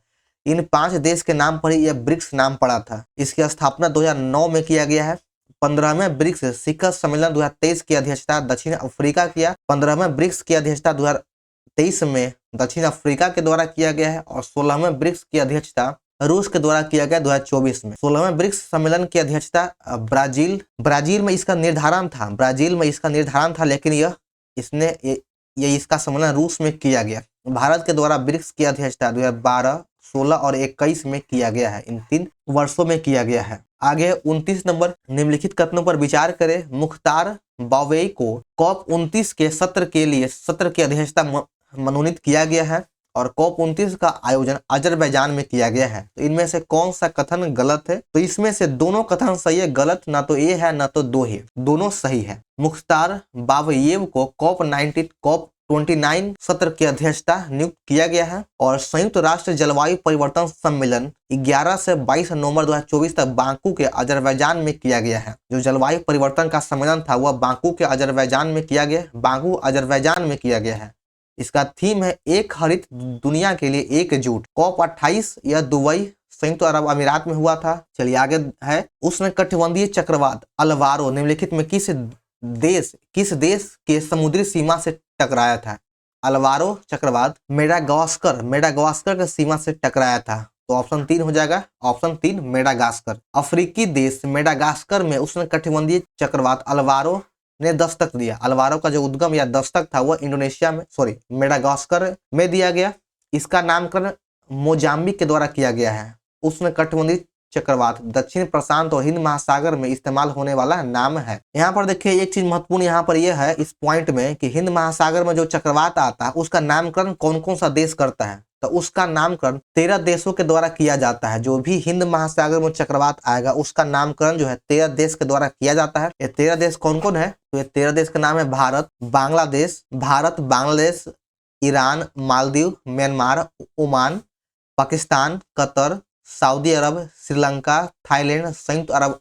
इन 5 देश के नाम पर ही यह ब्रिक्स नाम पड़ा था। इसकी स्थापना 2009 में किया गया है। 15वें ब्रिक्स शिखर सम्मेलन 2023 की अध्यक्षता दक्षिण अफ्रीका किया। 15वें ब्रिक्स की अध्यक्षता 2023 में दक्षिण अफ्रीका के द्वारा किया गया है और 16वें ब्रिक्स की अध्यक्षता रूस के द्वारा किया गया 2024 में। 16वें ब्रिक्स सम्मेलन की अध्यक्षता ब्राजील में इसका निर्धारण था, लेकिन इसका सम्मेलन रूस में किया गया। भारत के द्वारा ब्रिक्स की अध्यक्षता 2012, 16 और 21 में किया गया है, इन 3 वर्षों में किया गया है। आगे 29 नंबर, निम्नलिखित कथनों पर विचार करें। मुख्तार बावेई को कॉप 29 के सत्र की अध्यक्षता मनोनीत किया गया है और कॉप 29 का आयोजन अजरबैजान में किया गया है। तो इनमें से कौन सा कथन गलत है? तो इसमें से दोनों कथन सही है, गलत ना तो ए है ना तो दो है, दोनों सही है। मुख्तार बावेयेव को कॉप 29 सत्र की अध्यक्षता नियुक्त किया गया है और संयुक्त राष्ट्र जलवायु परिवर्तन सम्मेलन 11 से 22 नवंबर 2024 तक बाकू के अजरबैजान में किया गया है। जो जलवायु परिवर्तन का सम्मेलन था वह बाकू के अजरबैजान में किया गया है। इसका थीम है एक हरित दुनिया के लिए एकजुट। कॉप 28 यह दुबई संयुक्त अरब अमीरात में हुआ था। चलिए आगे है, उष्णकटिबंधीय चक्रवात अल्वारो निम्नलिखित में किस देश के समुद्री सीमा से टकराया था? अल्वारो चक्रवात मेडागास्कर के सीमा से टकराया था। तो ऑप्शन 3 हो जाएगा, ऑप्शन 3 मेडागास्कर। अफ्रीकी देश मेडागास्कर में उष्णकटिबंधीय चक्रवात अल्वारो ने दस्तक दिया। अल्वारो का जो उद्गम या दस्तक था वह मेडागास्कर में दिया गया। इसका नामकरण मोजाम्बिक के द्वारा किया गया है। उष्णकटिबंधीय चक्रवात दक्षिण प्रशांत और हिंद महासागर में इस्तेमाल होने वाला नाम है। यहाँ पर देखिए एक चीज महत्वपूर्ण यहाँ पर यह है इस पॉइंट में कि हिंद महासागर में जो चक्रवात आता है उसका नामकरण कौन कौन सा देश करता है? तो उसका नामकरण 13 देशों के द्वारा किया जाता है। जो भी हिंद महासागर में चक्रवात आएगा उसका नामकरण जो है 13 देश के द्वारा किया जाता है। ये 13 देश कौन कौन है? तो ये 13 देश का नाम है Bharat, Bangladesh, Iran, Maldives, Myanmar, Oman, Pakistan, Qatar, Saudi Arab, Sri Lanka, Thailand, संयुक्त अरब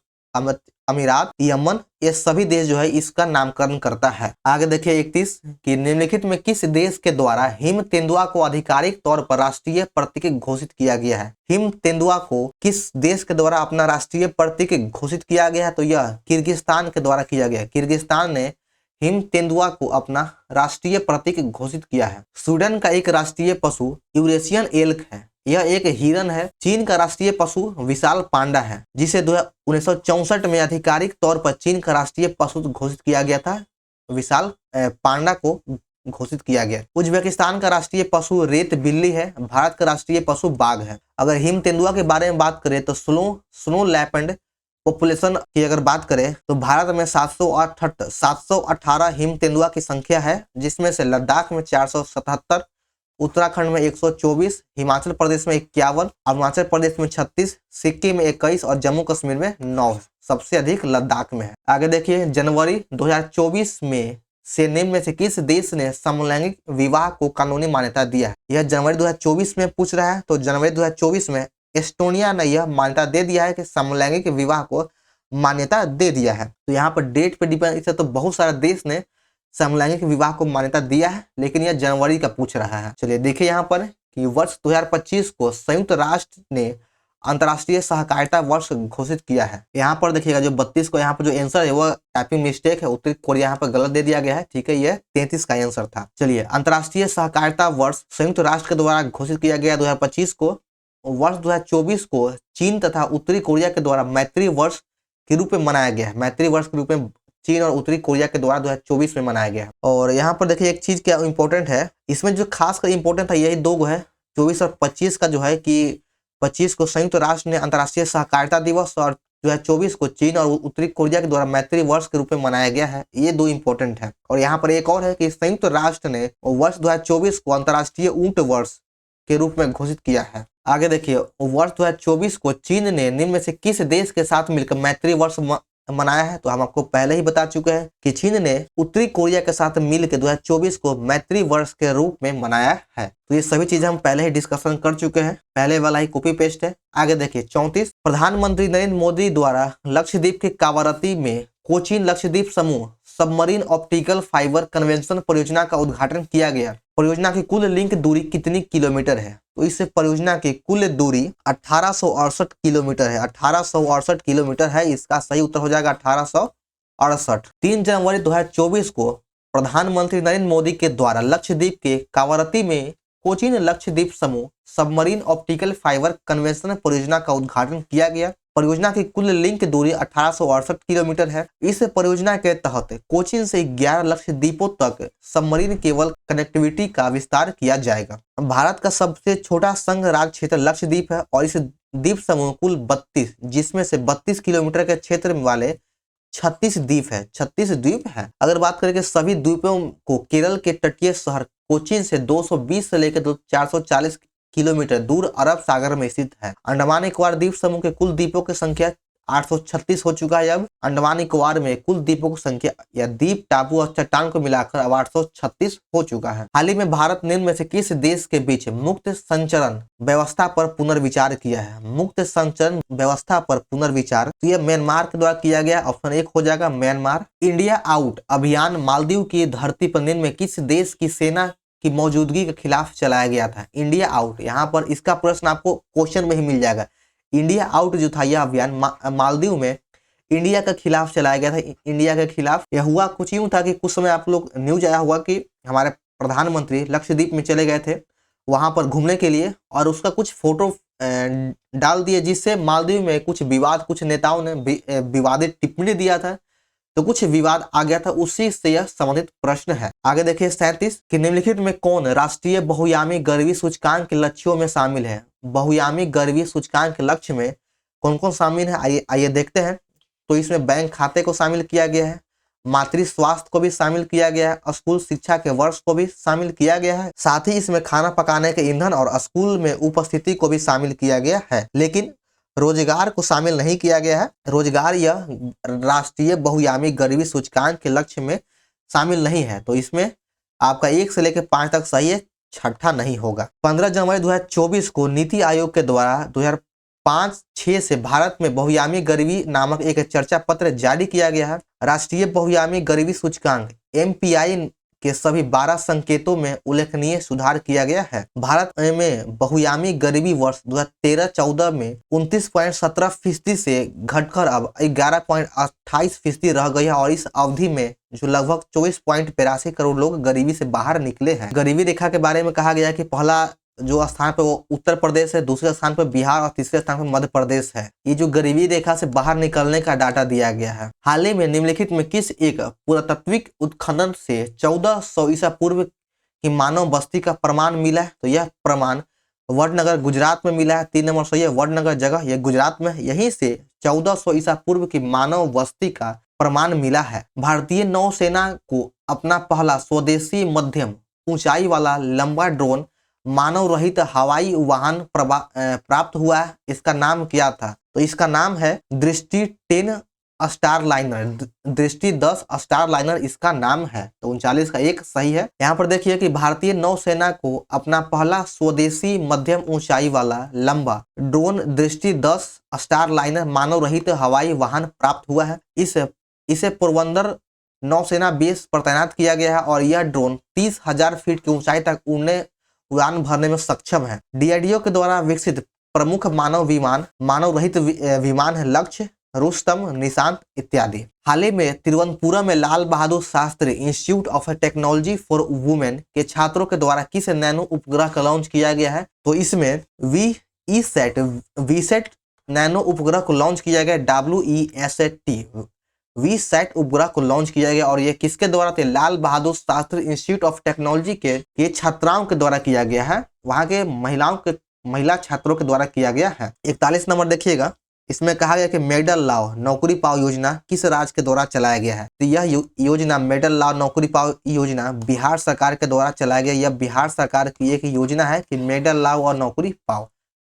अमीरात, यमन, ये सभी देश जो है इसका नामकरण करता है। आगे देखिए 31 कि निम्नलिखित में किस देश के द्वारा हिम तेंदुआ को आधिकारिक तौर पर राष्ट्रीय प्रतीक घोषित किया गया है? हिम तेंदुआ को किस देश के द्वारा अपना राष्ट्रीय प्रतीक घोषित किया गया है? तो यह किर्गिस्तान के द्वारा किया गया। किर्गिस्तान ने हिम तेंदुआ को अपना राष्ट्रीय प्रतीक घोषित किया है। स्वीडन का एक राष्ट्रीय पशु यूरेशियन एल्क है, यह एक हिरन है। चीन का राष्ट्रीय पशु विशाल पांडा है, जिसे 1964 में आधिकारिक तौर पर चीन का राष्ट्रीय पशु घोषित किया गया था। विशाल पांडा को घोषित किया गया। उज्बेकिस्तान का राष्ट्रीय पशु रेत बिल्ली है। भारत का राष्ट्रीय पशु बाघ है। अगर हिम तेंदुआ के बारे में बात करें तो स्नो लेपर्ड पॉपुलेशन की अगर बात करें तो भारत में 718 हिम तेंदुआ की संख्या है, जिसमें से लद्दाख में 477, उत्तराखंड में 124, हिमाचल प्रदेश में 51, अरुणाचल प्रदेश में 36, सिक्किम में 21 और जम्मू कश्मीर में 9। सबसे अधिक लद्दाख में है। आगे देखिए, जनवरी 2024 में से निम्न में से किस देश ने समलैंगिक विवाह को कानूनी मान्यता दिया है? यह जनवरी 2024 में पूछ रहा है, तो जनवरी 2024 में एस्टोनिया ने यह मान्यता दे दिया है कि समलैंगिक विवाह को मान्यता दे दिया है। तो यहाँ पर डेट पे डिपेंड, इससे तो बहुत सारे देश ने समलैंगिक विवाह को मान्यता दिया है, लेकिन यह जनवरी का पूछ रहा है। चलिए देखिए यहाँ पर कि वर्ष 2025 को संयुक्त राष्ट्र ने अंतर्राष्ट्रीय सहकारिता वर्ष घोषित किया है। यहाँ पर देखिएगा जो 32 को यहाँ पर जो आंसर है वो टाइपिंग मिस्टेक है, उत्तरी कोरिया यहाँ पर गलत दे दिया गया है। ठीक है, यह 33 का आंसर था। चलिए, अंतर्राष्ट्रीय सहकारिता वर्ष संयुक्त राष्ट्र के द्वारा घोषित किया गया 2025 को। वर्ष 2024 को चीन तथा उत्तरी कोरिया के द्वारा मैत्री वर्ष के रूप में मनाया गया है। मैत्री वर्ष के रूप में चीन और उत्तरी कोरिया के द्वारा 2024 में मनाया गया है। और यहाँ पर देखिए एक चीज क्या इंपॉर्टेंट है, इसमें जो खास कर इंपॉर्टेंट था यही दो है, 24 और 25 का जो है कि 25 को संयुक्त राष्ट्र ने अंतर्राष्ट्रीय सहकारिता दिवस और 2024 को चीन और उत्तरी कोरिया के द्वारा मैत्री वर्ष के रूप में मनाया गया है। ये दो इंपॉर्टेंट है। और यहाँ पर एक और है कि संयुक्त राष्ट्र ने वर्ष 2024 को अंतर्राष्ट्रीय ऊंट वर्ष के रूप में घोषित किया है। आगे देखिए, वर्ष 2024 को चीन ने निम्न में से किस देश के साथ मिलकर मैत्री वर्ष मनाया है? तो हम आपको पहले ही बता चुके हैं कि चीन ने उत्तरी कोरिया के साथ मिलकर 2024 को मैत्री वर्ष के रूप में मनाया है। तो ये सभी चीजें हम पहले ही डिस्कशन कर चुके हैं, पहले वाला ही कॉपी पेस्ट है। आगे देखिए 34, प्रधानमंत्री नरेंद्र मोदी द्वारा लक्षद्वीप के कावारती में कोचीन लक्षद्वीप समूह सबमरीन ऑप्टिकल फाइबर कन्वेंशन परियोजना का उद्घाटन किया गया। परियोजना की कुल लिंक दूरी कितनी किलोमीटर है? तो इस परियोजना की कुल दूरी 1868 किलोमीटर है। 1868 किलोमीटर है, इसका सही उत्तर हो जाएगा 1868। 3 जनवरी 2024 को प्रधानमंत्री नरेंद्र मोदी के द्वारा लक्षद्वीप के कावारती में कोचीन लक्षद्वीप समूह सबमरीन ऑप्टिकल फाइबर कन्वेंशन परियोजना का उद्घाटन किया गया। परियोजना की कुल लिंक दूरी 1868 किलोमीटर है। इस परियोजना के तहत कोचीन से 11 लक्षद्वीपों तक सबमरीन केबल कनेक्टिविटी का विस्तार किया जाएगा। भारत का सबसे छोटा संघ राज्य क्षेत्र लक्षद्वीप है और इस द्वीप समूह कुल 32, जिसमें से 32 किलोमीटर के क्षेत्र वाले 36 द्वीप है। 36 द्वीप है। अगर बात करें कि सभी द्वीपों को केरल के तटीय शहर कोचीन से 220 से लेकर 440 किलोमीटर दूर अरब सागर में स्थित है। अंडमान निकोबार द्वीप समूह के कुल द्वीपों की संख्या 836 हो चुका है। अब अंडमान निकोबार में कुल द्वीपों की संख्या या द्वीप, टापू और चट्टान को मिलाकर अब 836 हो चुका है। हाल ही में भारत निम्न में से किस देश के बीच मुक्त संचरण व्यवस्था पर पुनर्विचार किया है? मुक्त संचरण व्यवस्था पर पुनर्विचार, तो यह म्यांमार के द्वारा किया गया। ऑप्शन 1 हो जाएगा म्यांमार। इंडिया आउट अभियान मालदीव की धरती पर निम्न में किस देश की सेना की मौजूदगी के खिलाफ चलाया गया था? इंडिया आउट, यहाँ पर इसका प्रश्न आपको क्वेश्चन में ही मिल जाएगा। इंडिया आउट जो था यह अभियान मालदीव में इंडिया के खिलाफ चलाया गया था। इंडिया के खिलाफ यह हुआ कुछ यूं था कि कुछ समय आप लोग न्यूज आया हुआ कि हमारे प्रधानमंत्री लक्षद्वीप में चले गए थे वहां पर घूमने के लिए, और उसका कुछ फोटो डाल दिए, जिससे मालदीव में कुछ विवाद, कुछ नेताओं ने विवादित टिप्पणी दिया था, तो कुछ विवाद आ गया था, उसी से यह संबंधित प्रश्न है। आगे देखिए 37 कि निम्नलिखित में कौन राष्ट्रीय बहुआयामी गरीबी सूचकांक के लक्ष्यों में शामिल है? बहुआयामी गरीबी सूचकांक के लक्ष्य में कौन कौन शामिल है? आइए देखते हैं। तो इसमें बैंक खाते को शामिल किया गया है, मातृ स्वास्थ्य को भी शामिल किया गया है, स्कूल शिक्षा के वर्ष को भी शामिल किया गया है, साथ ही इसमें खाना पकाने के ईंधन और स्कूल में उपस्थिति को भी शामिल किया गया है। लेकिन रोजगार को शामिल नहीं किया गया है। रोजगार यह राष्ट्रीय बहुआयामी गरीबी सूचकांक के लक्ष्य में शामिल नहीं है। तो इसमें आपका 1 से लेकर 5 तक सही है, छठा नहीं होगा। 15 जनवरी 2024 को नीति आयोग के द्वारा 2005-6 से भारत में बहुआयामी गरीबी नामक एक चर्चा पत्र जारी किया गया है। राष्ट्रीय बहुआयामी गरीबी सूचकांक MPI के सभी 12 संकेतों में उल्लेखनीय सुधार किया गया है। भारत में बहुआयामी गरीबी वर्ष 2013-14 में 29.17% से घटकर अब 11.28% रह गई है, और इस अवधि में जो लगभग 24.82 करोड़ लोग गरीबी से बाहर निकले हैं। गरीबी रेखा के बारे में कहा गया कि पहला जो स्थान पर वो उत्तर प्रदेश है, दूसरे स्थान पर बिहार और तीसरे स्थान पर मध्य प्रदेश है। ये जो गरीबी रेखा से बाहर निकलने का डाटा दिया गया है। हाल ही में निम्नलिखित में किस एक पुरातात्विक उत्खनन से 1400 ईसा पूर्व कि मानव बस्ती का प्रमाण मिला है, तो यह प्रमाण वडनगर गुजरात में मिला है। 3 नंबर सही है, वडनगर जगह यह गुजरात में, यहीं से 1400 ईसा पूर्व की मानव बस्ती का प्रमाण मिला है। भारतीय नौसेना को अपना पहला स्वदेशी मध्यम ऊंचाई वाला लंबा ड्रोन मानव रहित हवाई वाहन प्राप्त हुआ है। इसका नाम क्या था? तो इसका नाम है दृष्टि 10 स्टार लाइनर, दृष्टि 10 स्टार लाइनर इसका नाम है। तो 39 का एक सही है। यहाँ पर देखिए कि भारतीय नौसेना को अपना पहला स्वदेशी मध्यम ऊंचाई वाला लंबा ड्रोन दृष्टि 10 स्टार लाइनर मानव रहित हवाई वाहन प्राप्त हुआ है। इसे पोरबंदर नौसेना बेस पर तैनात किया गया है और यह ड्रोन 30,000 फीट की ऊंचाई तक उड़ान भरने में सक्षम है। डीआरडीओ के द्वारा विकसित प्रमुख मानव रहित विमान है लक्ष्य, रुस्तम, निशांत इत्यादि। हाल ही में तिरुवनंतपुरम में Lal Bahadur Shastri institute of technology for women के छात्रों के द्वारा किस नैनो उपग्रह का लॉन्च किया गया है? तो इसमें वीसैट नैनो उपग्रह को लॉन्च किया गया, WESAT वीसैट उपग्रह को लॉन्च किया गया और ये किसके द्वारा थे? लाल Bahadur Shastri institute of technology के छात्राओं के द्वारा किया गया है, वहां के महिला छात्रों के द्वारा किया गया है। 41 नंबर देखिएगा, इसमें कहा गया कि मेडल लाओ नौकरी पाओ योजना किस राज्य के द्वारा चलाया गया है? तो यह योजना मेडल लाओ नौकरी पाओ योजना बिहार सरकार के द्वारा चलाया गया। यह बिहार सरकार की एक योजना है कि मेडल लाओ और नौकरी पाओ।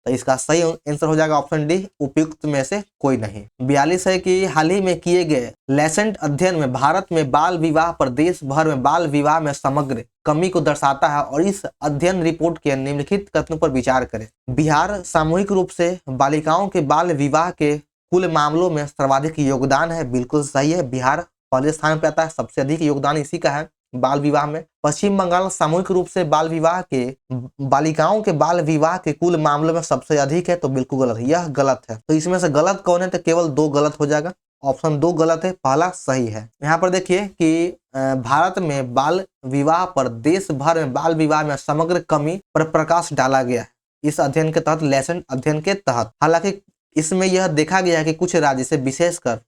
तो इसका सही आंसर हो जाएगा ऑप्शन डी, उपयुक्त में से कोई नहीं। 42 है कि हाल ही में किए गए लेसेंट अध्ययन में भारत में बाल विवाह पर देश भर में बाल विवाह में समग्र कमी को दर्शाता है और इस अध्ययन रिपोर्ट के निम्नलिखित कथनों पर विचार करें। बिहार सामूहिक रूप से बालिकाओं के बाल विवाह के कुल मामलों में सर्वाधिक योगदान है, बिल्कुल सही है। बिहार पहले स्थान पर आता है, सबसे अधिक योगदान इसी का है बाल विवाह में। पश्चिम बंगाल सामूहिक रूप से बालिकाओं के बाल विवाह के कुल मामलों में सबसे अधिक है, तो बिल्कुल गलत है, यह गलत है। तो इसमें से गलत कौन है? तो केवल 2 गलत हो जाएगा, ऑप्शन 2 गलत है, पहला सही है। यहाँ पर देखिए कि भारत में बाल विवाह पर देश भर में बाल विवाह में समग्र कमी पर प्रकाश डाला गया है इस अध्ययन के तहत, लेसेंट अध्ययन के तहत। हालांकि इसमें यह देखा गया है कि कुछ राज्य से विशेषकर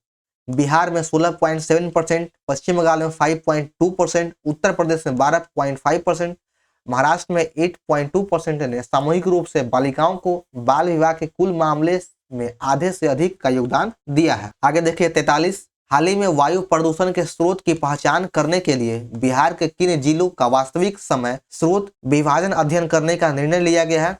बिहार में 16.7%, पश्चिम बंगाल में 5.2%, उत्तर प्रदेश में 12.5%, महाराष्ट्र में 8.2% ने सामूहिक रूप से बालिकाओं को बाल विवाह के कुल मामले में आधे से अधिक का योगदान दिया है। आगे देखिए 43, हाल ही में वायु प्रदूषण के स्रोत की पहचान करने के लिए बिहार के किन जिलों का वास्तविक समय स्रोत विभाजन अध्ययन करने का निर्णय लिया गया है?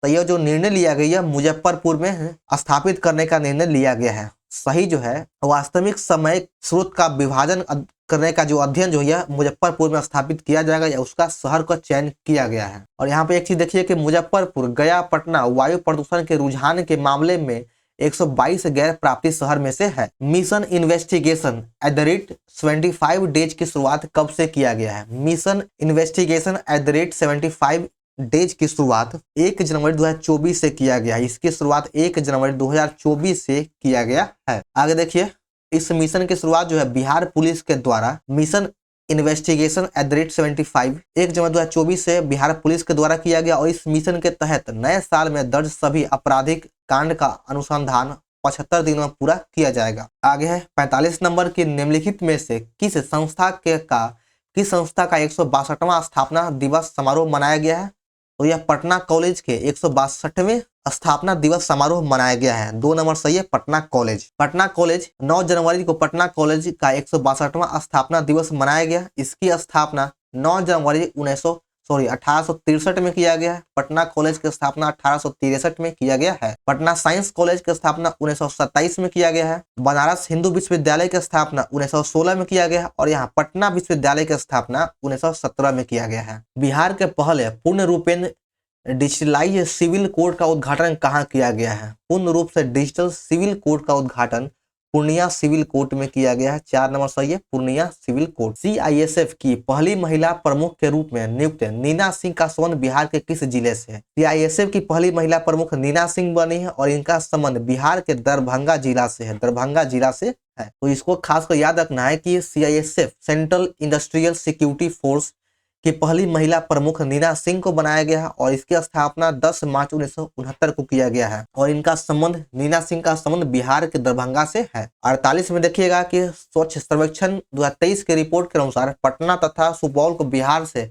तो यह जो निर्णय लिया गया मुजफ्फरपुर में स्थापित करने का निर्णय लिया गया है। सही जो है वास्तविक समय स्रोत का विभाजन करने का जो अध्ययन जो है मुजफ्फरपुर में स्थापित किया जाएगा या उसका शहर का चयन किया गया है। और यहाँ पे एक चीज देखिए कि मुजफ्फरपुर, गया, पटना वायु प्रदूषण के रुझान के मामले में 122 गैर प्राप्ति शहर में से है। मिशन इन्वेस्टिगेशन @75 डेज की शुरुआत कब से किया गया है? मिशन इन्वेस्टिगेशन @75 डेज की शुरुआत 1 जनवरी 2024 से किया गया है। इसकी शुरुआत 1 जनवरी 2024 से किया गया है। आगे देखिए, इस मिशन की शुरुआत जो है बिहार पुलिस के द्वारा मिशन इन्वेस्टिगेशन @75 1 जनवरी 2024 से बिहार पुलिस के द्वारा किया गया और इस मिशन के तहत नए साल में दर्ज सभी आपराधिक कांड का अनुसंधान 75 दिनों में पूरा किया जाएगा। आगे है 45 नंबर की निम्नलिखित में से किस संस्था का 162वां स्थापना दिवस समारोह मनाया गया है? तो यह पटना कॉलेज के 162वें स्थापना दिवस समारोह मनाया गया है। 2 नंबर सही है, पटना कॉलेज 9 जनवरी को पटना कॉलेज का 162वां स्थापना दिवस मनाया गया। इसकी स्थापना 9 जनवरी 1863 में किया गया है। पटना कॉलेज की स्थापना 1863 में किया गया है। पटना साइंस कॉलेज की स्थापना 1927 में किया गया है। बनारस हिंदू विश्वविद्यालय की स्थापना 1916 में किया गया है और यहाँ पटना विश्वविद्यालय की स्थापना 1917 में किया गया है। बिहार के पहले पूर्ण रूपेण डिजिटलाइज सिविल कोड का उद्घाटन कहाँ किया गया है? पूर्ण रूप से डिजिटल सिविल कोड का उद्घाटन पूर्णिया सिविल कोर्ट में किया गया है। 4 नंबर सही है, पूर्णिया सिविल कोर्ट। CISF की पहली महिला प्रमुख के रूप में नियुक्त नीना सिंह का संबंध बिहार के किस जिले से है? CISF की पहली महिला प्रमुख नीना सिंह बनी है और इनका संबंध बिहार के दरभंगा जिला से है, तो इसको खास कर याद रखना है कि CISF central industrial security force की पहली महिला प्रमुख नीना सिंह को बनाया गया है और इसकी स्थापना 10 मार्च 1969 को किया गया है और इनका संबंध नीना सिंह का संबंध बिहार के दरभंगा से है। 48 में देखिएगा कि स्वच्छ सर्वेक्षण 2023 की रिपोर्ट के अनुसार पटना तथा सुपौल को बिहार से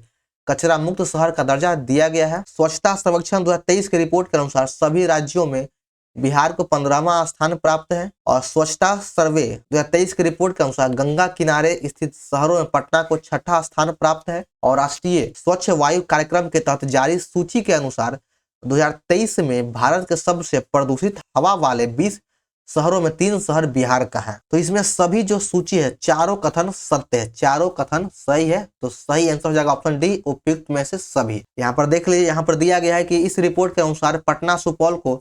कचरा मुक्त शहर का दर्जा दिया गया है। स्वच्छता सर्वेक्षण 2023 की रिपोर्ट के अनुसार सभी राज्यों में बिहार को 15वां स्थान प्राप्त है। और स्वच्छता सर्वे 2023 की रिपोर्ट के अनुसार गंगा किनारे स्थित शहरों में पटना को 6ठा स्थान प्राप्त है। और राष्ट्रीय स्वच्छ वायु कार्यक्रम के तहत जारी सूची के अनुसार 2023 में भारत के सबसे प्रदूषित हवा वाले 20 शहरों में 3 शहर बिहार का है। तो इसमें सभी जो सूची है चारों कथन सत्य है, चारों कथन सही है। तो सही आंसर हो जाएगा ऑप्शन डी, उपयुक्त में से सभी। यहाँ पर देख लीजिए, यहाँ पर दिया गया है कि इस रिपोर्ट के अनुसार पटना सुपौल को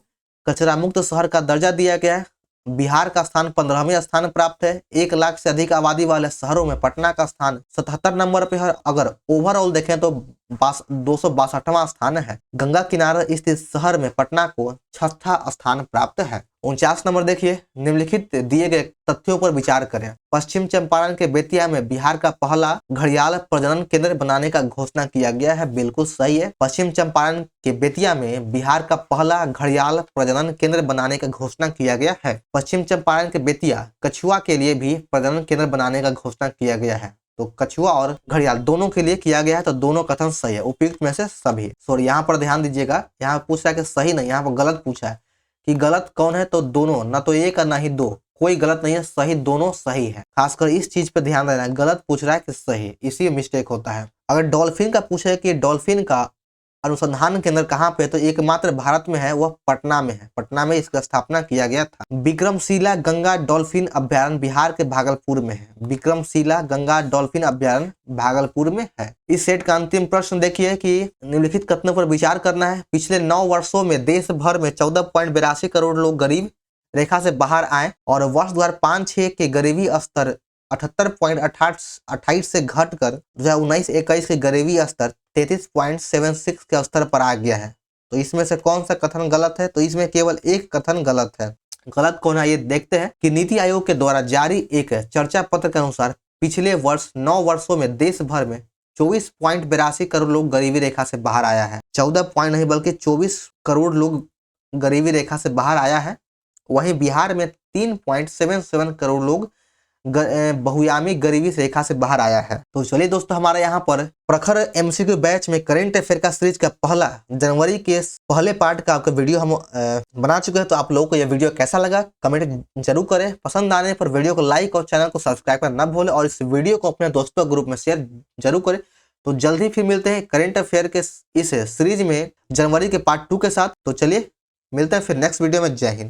कचरा मुक्त शहर का दर्जा दिया गया है। बिहार का स्थान 15वें स्थान प्राप्त है। 1 लाख से अधिक आबादी वाले शहरों में पटना का स्थान 77 नंबर पे है। अगर ओवरऑल देखें तो 262वां स्थान है। गंगा किनारे स्थित शहर में पटना को 6ठा स्थान प्राप्त है। 49 नंबर देखिए, निम्नलिखित दिए गए तथ्यों पर विचार करें। पश्चिम चंपारण के बेतिया में बिहार का पहला घड़ियाल प्रजनन केंद्र बनाने का घोषणा किया गया है। बिल्कुल सही है। पश्चिम चंपारण के बेतिया में बिहार का पहला घड़ियाल प्रजनन केंद्र बनाने का घोषणा किया गया है। पश्चिम चंपारण के बेतिया कछुआ के लिए भी प्रजनन केंद्र बनाने का घोषणा किया गया है। तो कछुआ और घड़ियाल दोनों के लिए किया गया है। तो दोनों कथन सही है, उपयुक्त में से सभी। सॉरी, यहाँ पर ध्यान दीजिएगा, यहाँ पूछा है कि सही नहीं, यहाँ पर गलत पूछा है कि गलत कौन है। तो दोनों, ना तो एक और ना ही दो, कोई गलत नहीं है, सही दोनों सही है। खासकर इस चीज पे ध्यान देना है, गलत पूछ रहा है कि सही, इसी मिस्टेक होता है। अगर डॉल्फिन का पूछे कि डॉल्फिन का अनुसंधान केंद्र कहाँ पे, तो एकमात्र भारत में है, वह पटना में है। पटना में इसका स्थापना किया गया था। विक्रमशिला गंगा डॉल्फिन अभ्यारण्य बिहार के भागलपुर में है। विक्रमशिला गंगा डॉल्फिन अभ्यारण्य भागलपुर में है। इस सेट का अंतिम प्रश्न देखिए कि निम्नलिखित कथनों पर विचार करना है। पिछले 9 वर्षों में देश भर में 14.82 करोड़ लोग गरीब रेखा से बाहर आए और वर्ष 2005-06 के गरीबी स्तर 78.28 से घटकर 2019-21 के गरीबी स्तर 33.76 के स्तर पर आ गया है। तो इसमें से कौन सा कथन गलत है? तो इसमें केवल एक कथन गलत है। गलत कौन है ये देखते हैं कि नीति आयोग के द्वारा जारी एक चर्चा पत्र के अनुसार पिछले वर्ष 9 वर्षों में देश भर में 24.82 करोड़ लोग गरीबी रेखा से बाहर आया है। 14 पॉइंट नहीं बल्कि 24 करोड़ लोग गरीबी रेखा से बाहर आया है। वहीं बिहार में 3.77 करोड़ लोग बहुआयामी गरीबी रेखा से बाहर आया है। तो चलिए दोस्तों, हमारे यहाँ पर प्रखर एमसीक्यू बैच में करंट अफेयर का सीरीज का पहला जनवरी के पहले पार्ट का आपका वीडियो हम बना चुके हैं। तो आप लोगों को यह वीडियो कैसा लगा कमेंट जरूर करें। पसंद आने पर वीडियो को लाइक और चैनल को सब्सक्राइब करना न भूलें और इस वीडियो को अपने दोस्तों ग्रुप में शेयर जरूर करें। तो जल्द ही फिर मिलते हैं करंट अफेयर के इस सीरीज में जनवरी के पार्ट 2 के साथ। तो चलिए मिलते हैं फिर नेक्स्ट वीडियो में। जय हिंद।